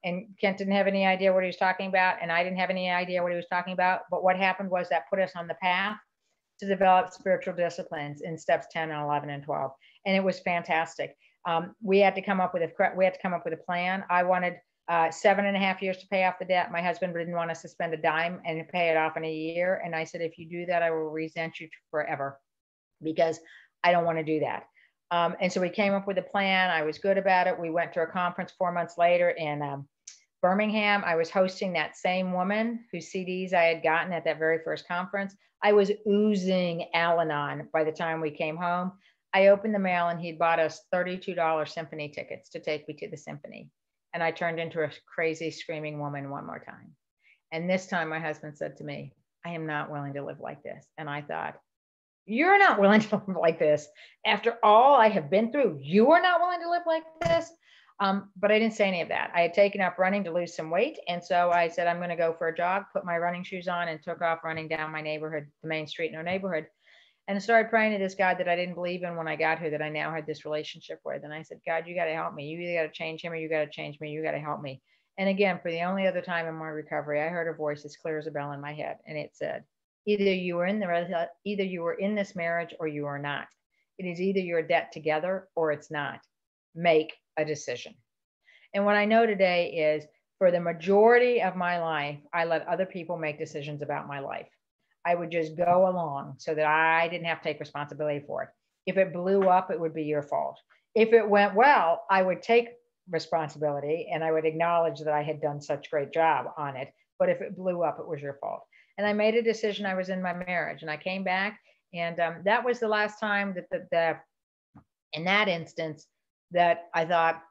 And Kent didn't have any idea what he was talking about, and I didn't have any idea what he was talking about. But what happened was that put us on the path to develop spiritual disciplines in steps 10 and 11 and 12. And it was fantastic. We had to come up with a plan. I wanted 7.5 years to pay off the debt. My husband didn't want us to spend a dime and pay it off in a year. And I said, if you do that, I will resent you forever, because I don't want to do that. And so we came up with a plan. I was good about it. We went to a conference 4 months later in Birmingham. I was hosting that same woman whose CDs I had gotten at that very first conference. I was oozing Al-Anon by the time we came home. I opened the mail, and he'd bought us $32 symphony tickets to take me to the symphony. And I turned into a crazy screaming woman one more time. And this time my husband said to me, "I am not willing to live like this." And I thought, you're not willing to live like this? After all I have been through, you are not willing to live like this? But I didn't say any of that. I had taken up running to lose some weight. And so I said, I'm going to go for a jog, put my running shoes on, and took off running down my neighborhood, the main street in our neighborhood. And I started praying to this God that I didn't believe in when I got here, that I now had this relationship with. And I said, God, you got to help me. You either got to change him, or you got to change me. You got to help me. And again, for the only other time in my recovery, I heard a voice as clear as a bell in my head. And it said, either you were in this marriage or you are not. It is either your debt together or it's not. Make a decision. And what I know today is, for the majority of my life, I let other people make decisions about my life. I would just go along so that I didn't have to take responsibility for it. If it blew up, it would be your fault. If it went well, I would take responsibility and I would acknowledge that I had done such a great job on it. But if it blew up, it was your fault. And I made a decision. I was in my marriage, and I came back, and that was the last time that in that instance that I thought,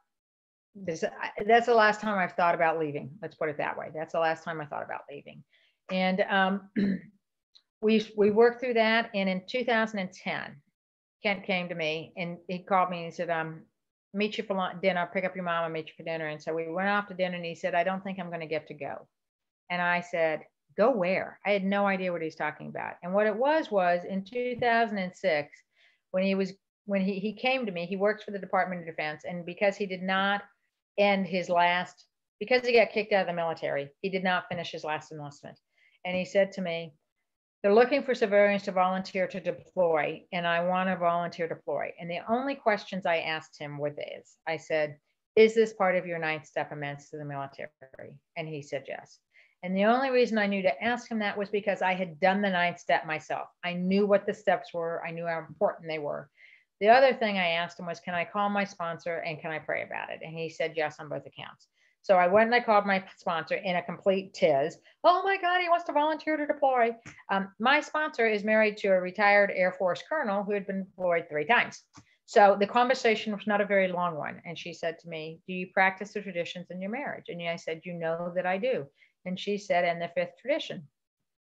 that's the last time I've thought about leaving. Let's put it that way. That's the last time I thought about leaving. And we worked through that. And in 2010, Kent came to me, and he called me and he said, meet you for dinner, pick up your mom and meet you for dinner. And so we went off to dinner, and he said, I don't think I'm going to get to go. And I said, go where? I had no idea what he's talking about. And what it was in 2006, when he came to me, he worked for the Department of Defense. And because he did not because he got kicked out of the military, he did not finish his last enlistment. And he said to me, they're looking for civilians to volunteer to deploy, and I want to volunteer to deploy. And the only questions I asked him were this. I said, is this part of your 9th step amends to the military? And he said yes. And the only reason I knew to ask him that was because I had done the 9th step myself. I knew what the steps were. I knew how important they were. The other thing I asked him was, can I call my sponsor and can I pray about it? And he said yes on both accounts. So I went and I called my sponsor in a complete tiz. Oh my God, he wants to volunteer to deploy. My sponsor is married to a retired Air Force colonel who had been deployed 3 times. So the conversation was not a very long one. And she said to me, do you practice the traditions in your marriage? And I said, you know that I do. And she said, and the 5th tradition.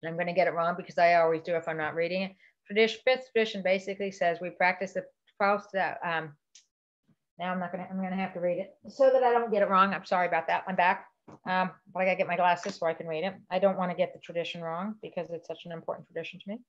And I'm going to get it wrong because I always do if I'm not reading it. 5th tradition basically says we practice the 12 step. Now I'm going to have to read it so that I don't get it wrong. I'm sorry about that. I'm back. But I got to get my glasses so I can read it. I don't want to get the tradition wrong because it's such an important tradition to me.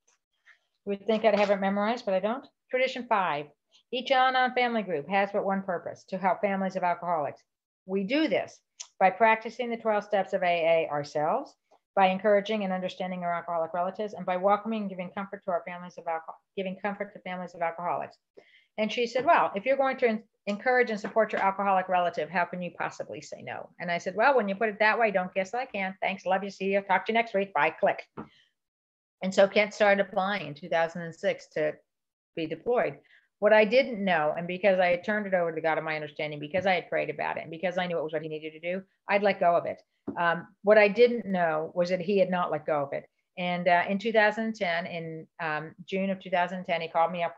You would think I'd have it memorized, but I don't. Tradition 5. Each Al-Anon family group has but one purpose: to help families of alcoholics. We do this by practicing the 12 steps of AA ourselves, by encouraging and understanding our alcoholic relatives, and by welcoming and giving comfort to families of alcoholics. And she said, well, if you're going to encourage and support your alcoholic relative, how can you possibly say no? And I said, well, when you put it that way, don't guess I can. Thanks. Love you. See you. Talk to you next week. Bye. Click. And so Kent started applying in 2006 to be deployed. What I didn't know, and because I had turned it over to God of my understanding, because I had prayed about it, and because I knew it was what he needed to do, I'd let go of it. What I didn't know was that he had not let go of it. And in 2010, in June of 2010, he called me up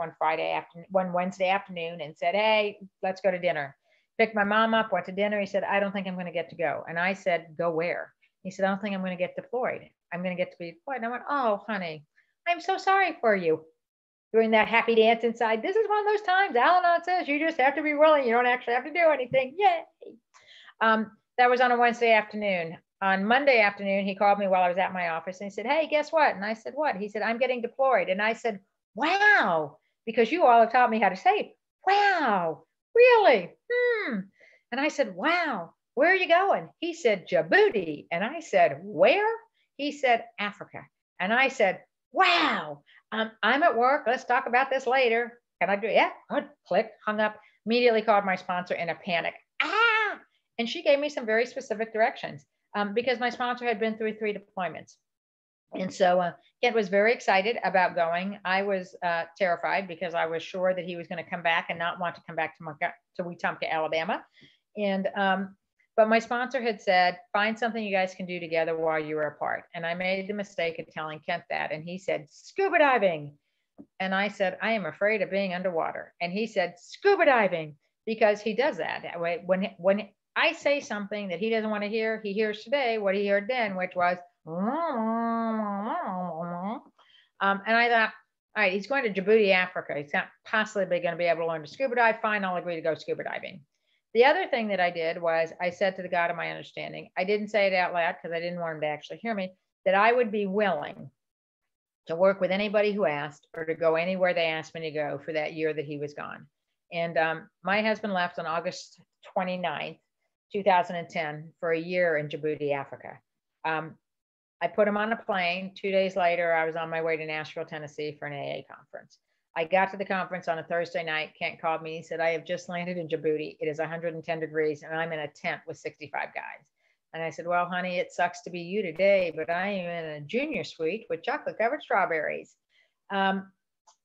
one Wednesday afternoon and said, hey, let's go to dinner. Picked my mom up, went to dinner. He said, I don't think I'm going to get to go. And I said, go where? He said, I don't think I'm going to get deployed. I'm going to get to be deployed. And I went, oh, honey, I'm so sorry for you. Doing that happy dance inside. This is one of those times Al-Anon says you just have to be willing. You don't actually have to do anything. Yay. That was on a Wednesday afternoon. On Monday afternoon, he called me while I was at my office and he said, hey, guess what? And I said, what? He said, I'm getting deployed. And I said, wow, because you all have taught me how to say, wow, really? And I said, wow, where are you going? He said, Djibouti. And I said, where? He said, Africa. And I said, wow, I'm at work. Let's talk about this later. Can I do it? Yeah, good. Click, hung up, immediately called my sponsor in a panic. And she gave me some very specific directions because my sponsor had been through 3 deployments. And so Kent was very excited about going. I was terrified because I was sure that he was going to come back and not want to come back to Wetumka, Alabama. And but my sponsor had said, find something you guys can do together while you were apart. And I made the mistake of telling Kent that. And he said, scuba diving. And I said, I am afraid of being underwater. And he said, scuba diving, because he does that. When I say something that he doesn't want to hear, he hears today what he heard then, which was, and I thought, all right, he's going to Djibouti, Africa. He's not possibly going to be able to learn to scuba dive. Fine, I'll agree to go scuba diving. The other thing that I did was I said to the God of my understanding, I didn't say it out loud because I didn't want him to actually hear me, that I would be willing to work with anybody who asked or to go anywhere they asked me to go for that year that he was gone. And my husband left on August 29th, 2010 for a year in Djibouti, Africa. I put him on a plane. 2 days later, I was on my way to Nashville, Tennessee for an AA conference. I got to the conference on a Thursday night. Kent called me. He said, I have just landed in Djibouti. It is 110 degrees and I'm in a tent with 65 guys. And I said, well, honey, it sucks to be you today, but I am in a junior suite with chocolate covered strawberries. And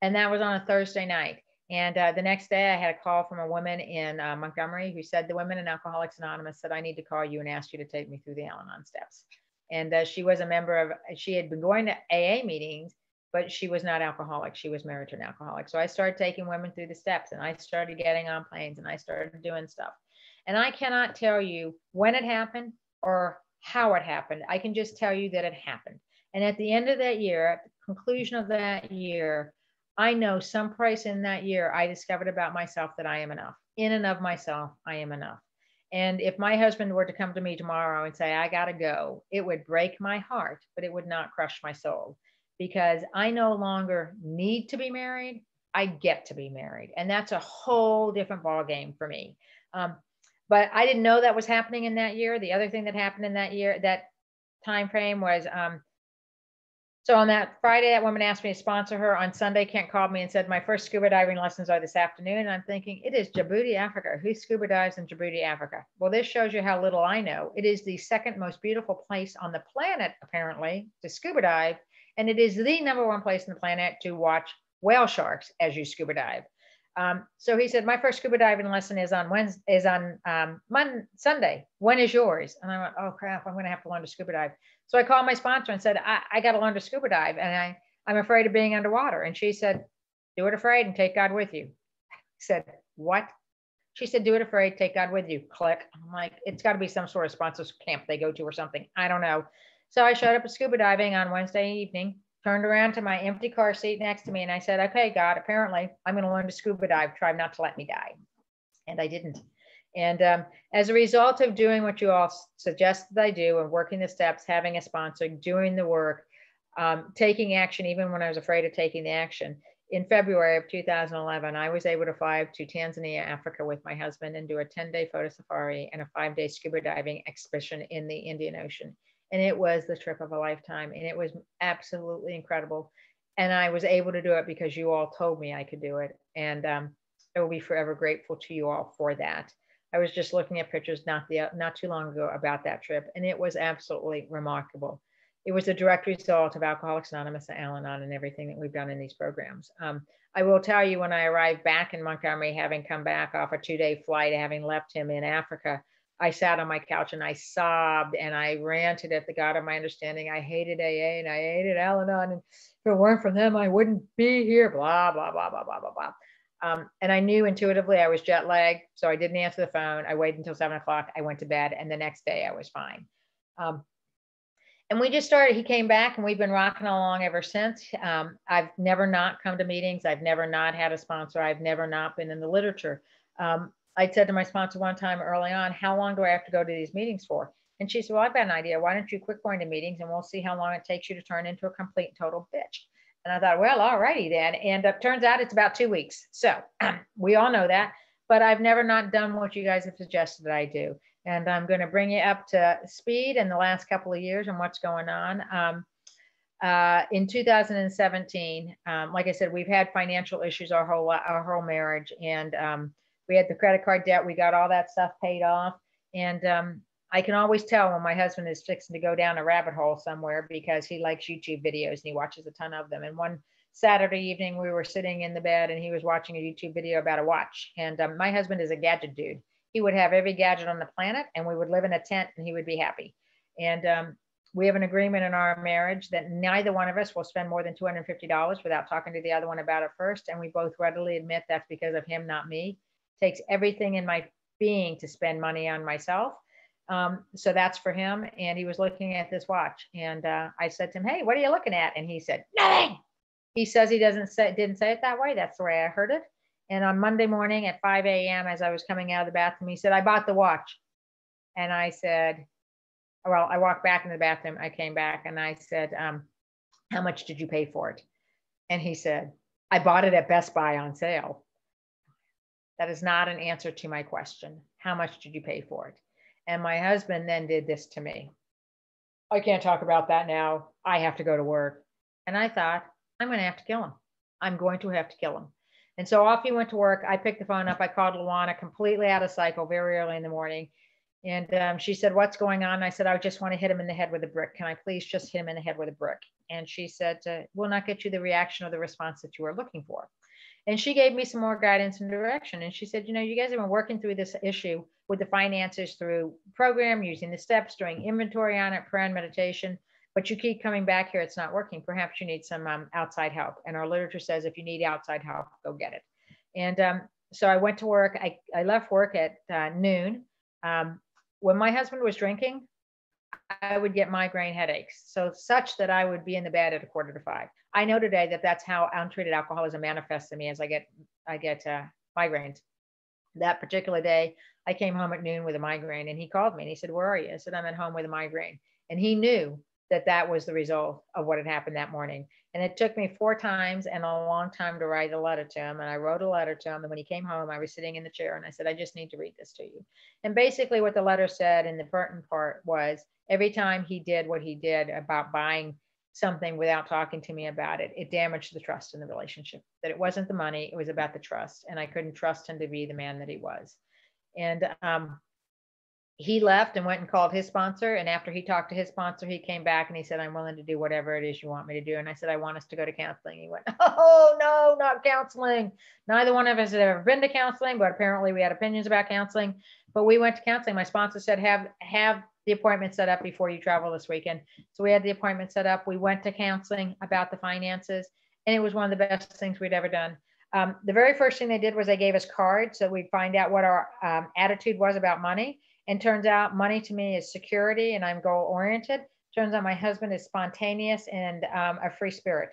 that was on a Thursday night. And the next day I had a call from a woman in Montgomery who said, the Women in Alcoholics Anonymous said, I need to call you and ask you to take me through the Al-Anon steps. And she was a member of, she had been going to AA meetings, but she was not alcoholic. She was married to an alcoholic. So I started taking women through the steps and I started getting on planes and I started doing stuff. And I cannot tell you when it happened or how it happened. I can just tell you that it happened. And at the end of that year, at the conclusion of that year, I know someplace in that year, I discovered about myself that I am enough. In and of myself, I am enough. And if my husband were to come to me tomorrow and say, I got to go, it would break my heart, but it would not crush my soul because I no longer need to be married. I get to be married. And that's a whole different ballgame for me. But I didn't know that was happening in that year. The other thing that happened in that year, that time frame was, so on that Friday, that woman asked me to sponsor her. On Sunday, Kent called me and said, my first scuba diving lessons are this afternoon. And I'm thinking, it is Djibouti, Africa. Who scuba dives in Djibouti, Africa? Well, this shows you how little I know. It is the second most beautiful place on the planet, apparently, to scuba dive. And it is the #1 place on the planet to watch whale sharks as you scuba dive. So he said, my first scuba diving lesson is on Sunday. When is yours? And I went, oh crap, I'm going to have to learn to scuba dive. So I called my sponsor and said, I got to learn to scuba dive. And I'm afraid of being underwater. And she said, do it afraid and take God with you. I said, what? She said, do it afraid, take God with you. Click. I'm like, it's got to be some sort of sponsors camp they go to or something. I don't know. So I showed up at scuba diving on Wednesday evening, turned around to my empty car seat next to me. And I said, okay, God, apparently I'm going to learn to scuba dive. Try not to let me die. And I didn't. And as a result of doing what you all suggested I do and working the steps, having a sponsor, doing the work, taking action, even when I was afraid of taking the action, in February of 2011, I was able to fly to Tanzania, Africa with my husband and do a 10-day photo safari and a 5-day scuba diving expedition in the Indian Ocean. And it was the trip of a lifetime. And it was absolutely incredible. And I was able to do it because you all told me I could do it. And I will be forever grateful to you all for that. I was just looking at pictures not too long ago about that trip. And it was absolutely remarkable. It was a direct result of Alcoholics Anonymous and Al-Anon and everything that we've done in these programs. I will tell you, when I arrived back in Montgomery, having come back off a 2-day flight, having left him in Africa, I sat on my couch and I sobbed and I ranted at the God of my understanding. I hated AA and I hated Al-Anon. And if it weren't for them, I wouldn't be here, blah, blah, blah, blah, blah, blah, blah. And I knew intuitively I was jet lagged. So I didn't answer the phone. I waited until 7 o'clock. I went to bed. And the next day I was fine. And we just started, he came back and we've been rocking along ever since. I've never not come to meetings. I've never not had a sponsor. I've never not been in the literature. I said to my sponsor one time early on, how long do I have to go to these meetings for? And she said, well, I've got an idea. Why don't you quit going to meetings and we'll see how long it takes you to turn into a complete and total bitch. And I thought, well, all righty then. And it turns out it's about 2 weeks. So we all know that, but I've never not done what you guys have suggested that I do. And I'm going to bring you up to speed in the last couple of years and what's going on. In 2017, like I said, we've had financial issues our whole marriage, and we had the credit card debt. We got all that stuff paid off, and I can always tell when my husband is fixing to go down a rabbit hole somewhere because he likes YouTube videos and he watches a ton of them. And one Saturday evening, we were sitting in the bed and he was watching a YouTube video about a watch. And my husband is a gadget dude. He would have every gadget on the planet and we would live in a tent and he would be happy. And we have an agreement in our marriage that neither one of us will spend more than $250 without talking to the other one about it first. And we both readily admit that's because of him, not me. It takes everything in my being to spend money on myself. So that's for him. And he was looking at this watch. And I said to him, hey, what are you looking at? And he said, nothing. He says he didn't say it that way. That's the way I heard it. And on Monday morning at 5 a.m., as I was coming out of the bathroom, he said, I bought the watch. And I said, well, I walked back in the bathroom. I came back and I said, how much did you pay for it? And he said, I bought it at Best Buy on sale. That is not an answer to my question. How much did you pay for it? And my husband then did this to me. I can't talk about that now. I have to go to work. And I thought, I'm going to have to kill him. I'm going to have to kill him. And so off he went to work. I picked the phone up. I called Luana, completely out of cycle, very early in the morning. And she said, what's going on? And I said, I just want to hit him in the head with a brick. Can I please just hit him in the head with a brick? And she said, we'll not get you the reaction or the response that you were looking for. And she gave me some more guidance and direction. And she said, you guys have been working through this issue with the finances through program, using the steps, doing inventory on it, prayer and meditation, but you keep coming back here. It's not working. Perhaps you need some outside help. And our literature says, if you need outside help, go get it. And so I went to work. I left work at noon. When my husband was drinking, I would get migraine headaches, so such that I would be in the bed at 4:45. I know today that that's how untreated alcoholism manifests in me, as I get migraines. That particular day, I came home at noon with a migraine, and he called me and he said, where are you? I said, I'm at home with a migraine. And he knew that that was the result of what had happened that morning. And it took me 4 times and a long time to write a letter to him. And I wrote a letter to him. And when he came home, I was sitting in the chair and I said, I just need to read this to you. And basically what the letter said in the pertinent part was, every time he did what he did about buying something without talking to me about it, it damaged the trust in the relationship. That it wasn't the money, it was about the trust. And I couldn't trust him to be the man that he was. And he left and went and called his sponsor. And after he talked to his sponsor, he came back and he said, I'm willing to do whatever it is you want me to do. And I said, I want us to go to counseling. He went, oh, no, not counseling. Neither one of us had ever been to counseling, but apparently we had opinions about counseling. But we went to counseling. My sponsor said, have the appointment set up before you travel this weekend. So we had the appointment set up. We went to counseling about the finances, and it was one of the best things we'd ever done. The very first thing they did was they gave us cards so we'd find out what our attitude was about money. And turns out money to me is security, and I'm goal oriented. Turns out my husband is spontaneous and a free spirit.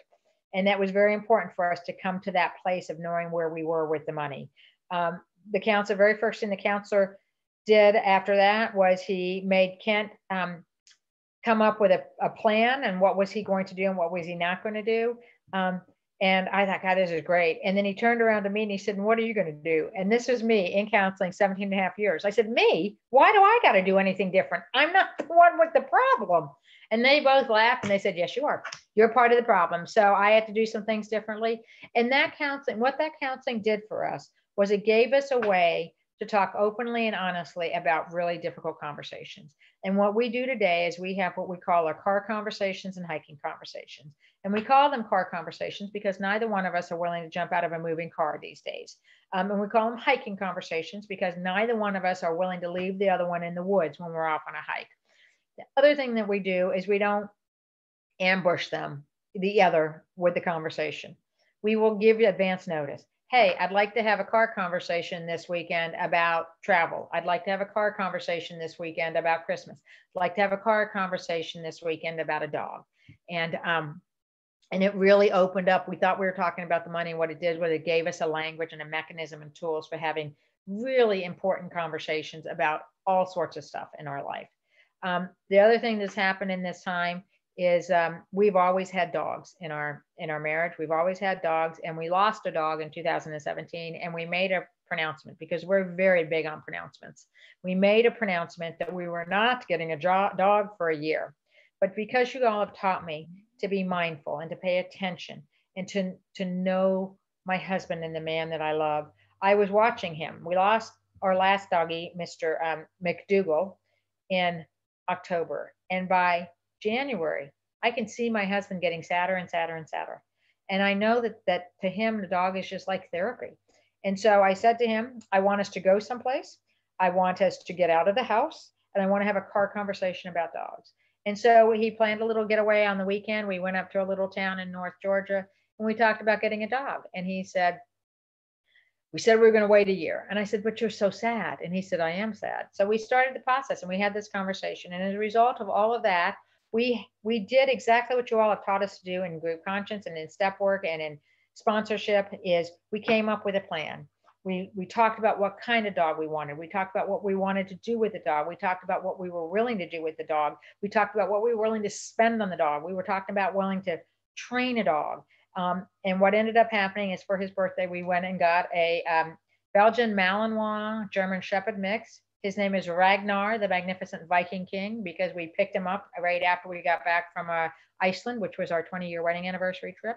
And that was very important for us to come to that place of knowing where we were with the money. The counselor, very first thing the counselor did after that was he made Kent come up with a plan and what was he going to do and what was he not going to do. And I thought, God, this is great. And then he turned around to me and he said, what are you going to do? And this was me in counseling 17 and a half years. I said, me? Why do I got to do anything different? I'm not the one with the problem. And they both laughed and they said, yes, you are. You're part of the problem. So I had to do some things differently. And that counseling, what that counseling did for us was it gave us a way to talk openly and honestly about really difficult conversations. And what we do today is we have what we call our car conversations and hiking conversations. And we call them car conversations because neither one of us are willing to jump out of a moving car these days. And we call them hiking conversations because neither one of us are willing to leave the other one in the woods when we're off on a hike. The other thing that we do is we don't ambush them, the other, with the conversation. We will give you advance notice. Hey, I'd like to have a car conversation this weekend about travel. I'd like to have a car conversation this weekend about Christmas. I'd like to have a car conversation this weekend about a dog. And it really opened up. We thought we were talking about the money. What it did was it gave us a language and a mechanism and tools for having really important conversations about all sorts of stuff in our life. The other thing that's happened in this time is we've always had dogs in our marriage. We've always had dogs, and we lost a dog in 2017, and we made a pronouncement because we're very big on pronouncements. We made a pronouncement that we were not getting a dog for a year. But because you all have taught me to be mindful and to pay attention and to know my husband and the man that I love, I was watching him. We lost our last doggy, Mr. McDougal, in October. And by January, I can see my husband getting sadder and sadder and sadder. And I know that to him, the dog is just like therapy. And so I said to him, I want us to go someplace. I want us to get out of the house, and I want to have a car conversation about dogs. And so he planned a little getaway on the weekend. We went up to a little town in North Georgia, and we talked about getting a dog. And he said, we said we were going to wait a year. And I said, but you're so sad. And he said, I am sad. So we started the process, and we had this conversation. And as a result of all of that, we did exactly what you all have taught us to do in group conscience and in step work and in sponsorship. Is we came up with a plan. We talked about what kind of dog we wanted. We talked about what we wanted to do with the dog. We talked about what we were willing to do with the dog. We talked about what we were willing to spend on the dog. We were talking about willing to train a dog. And what ended up happening is for his birthday, we went and got a Belgian Malinois German Shepherd mix. His name is Ragnar, the Magnificent Viking King, because we picked him up right after we got back from Iceland, which was our 20-year wedding anniversary trip.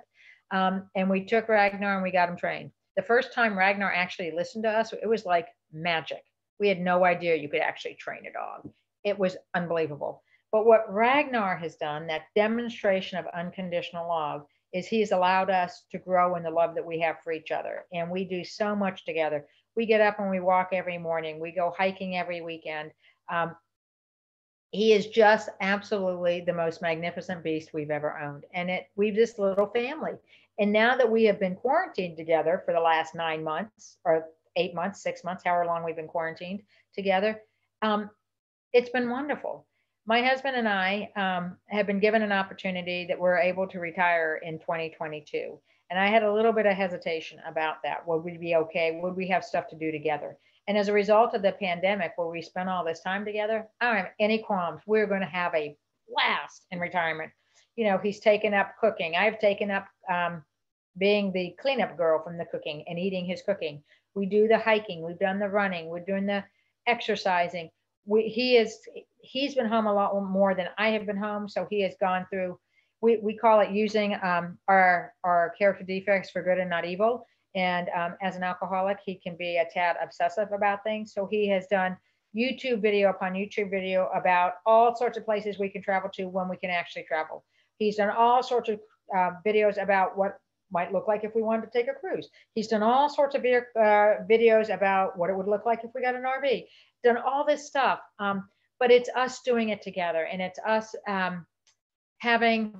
And we took Ragnar and we got him trained. The first time Ragnar actually listened to us, it was like magic. We had no idea you could actually train a dog. It was unbelievable. But what Ragnar has done, that demonstration of unconditional love, is he's allowed us to grow in the love that we have for each other. And we do so much together. We get up and we walk every morning. We go hiking every weekend. He is just absolutely the most magnificent beast we've ever owned. And we've this little family. And now that we have been quarantined together for the last 9 months or 8 months, 6 months, however long we've been quarantined together, it's been wonderful. My husband and I have been given an opportunity that we're able to retire in 2022. And I had a little bit of hesitation about that. Would we be okay? Would we have stuff to do together? And as a result of the pandemic, where we spent all this time together, I don't have any qualms. We're going to have a blast in retirement. You know, he's taken up cooking. I've taken up being the cleanup girl from the cooking and eating his cooking. We do the hiking. We've done the running. We're doing the exercising. He's been home a lot more than I have been home. So he has gone through, we call it using our character defects for good and not evil. And as an alcoholic, he can be a tad obsessive about things. So he has done YouTube video upon YouTube video about all sorts of places we can travel to when we can actually travel. He's done all sorts of videos about what might look like if we wanted to take a cruise. He's done all sorts of videos about what it would look like if we got an RV. Done all this stuff, but it's us doing it together, and it's us having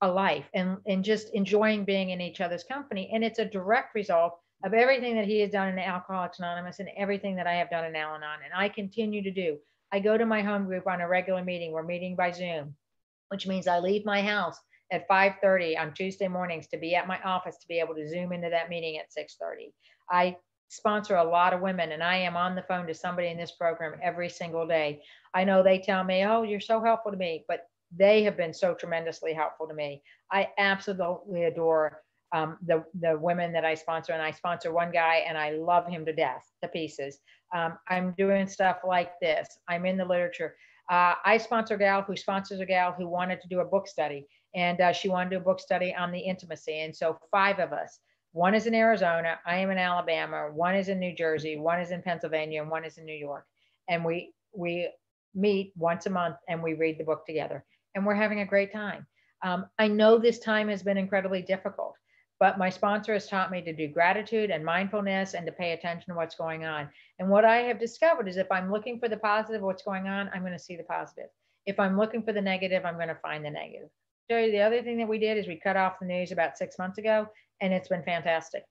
a life and just enjoying being in each other's company. And it's a direct result of everything that he has done in Alcoholics Anonymous and everything that I have done in Al-Anon, and I continue to do. I go to my home group on a regular meeting. We're meeting by Zoom, which means I leave my house at 5:30 on Tuesday mornings to be at my office to be able to Zoom into that meeting at 6:30. I sponsor a lot of women, and I am on the phone to somebody in this program every single day. I know they tell me, oh, you're so helpful to me, but they have been so tremendously helpful to me. I absolutely adore the women that I sponsor, and I sponsor one guy and I love him to death, to pieces. I'm doing stuff like this. I'm in the literature. I sponsor a gal who sponsors a gal who wanted to do a book study, and she wanted to do a book study on the intimacy. And so 5 of us, one is in Arizona, I am in Alabama, one is in New Jersey, one is in Pennsylvania, and one is in New York. And we meet once a month and we read the book together, and we're having a great time. I know this time has been incredibly difficult, but my sponsor has taught me to do gratitude and mindfulness and to pay attention to what's going on. And what I have discovered is if I'm looking for the positive of what's going on, I'm going to see the positive. If I'm looking for the negative, I'm going to find the negative. So the other thing that we did is we cut off the news about 6 months ago, and it's been fantastic.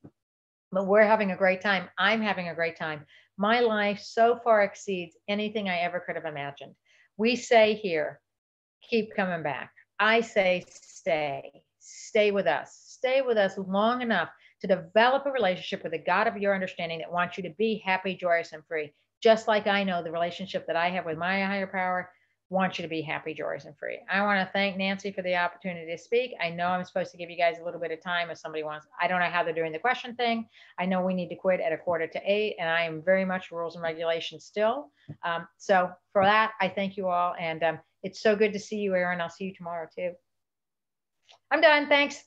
But we're having a great time. I'm having a great time. My life so far exceeds anything I ever could have imagined. We say here, keep coming back. I say stay with us long enough to develop a relationship with the God of your understanding that wants you to be happy, joyous, and free. Just like I know the relationship that I have with my higher power wants you to be happy, joyous, and free. I want to thank Nancy for the opportunity to speak. I know I'm supposed to give you guys a little bit of time if somebody wants. I don't know how they're doing the question thing. I know we need to quit at 7:45, and I am very much rules and regulations still. So for that, I thank you all, and it's so good to see you, Erin. I'll see you tomorrow too. I'm done. Thanks.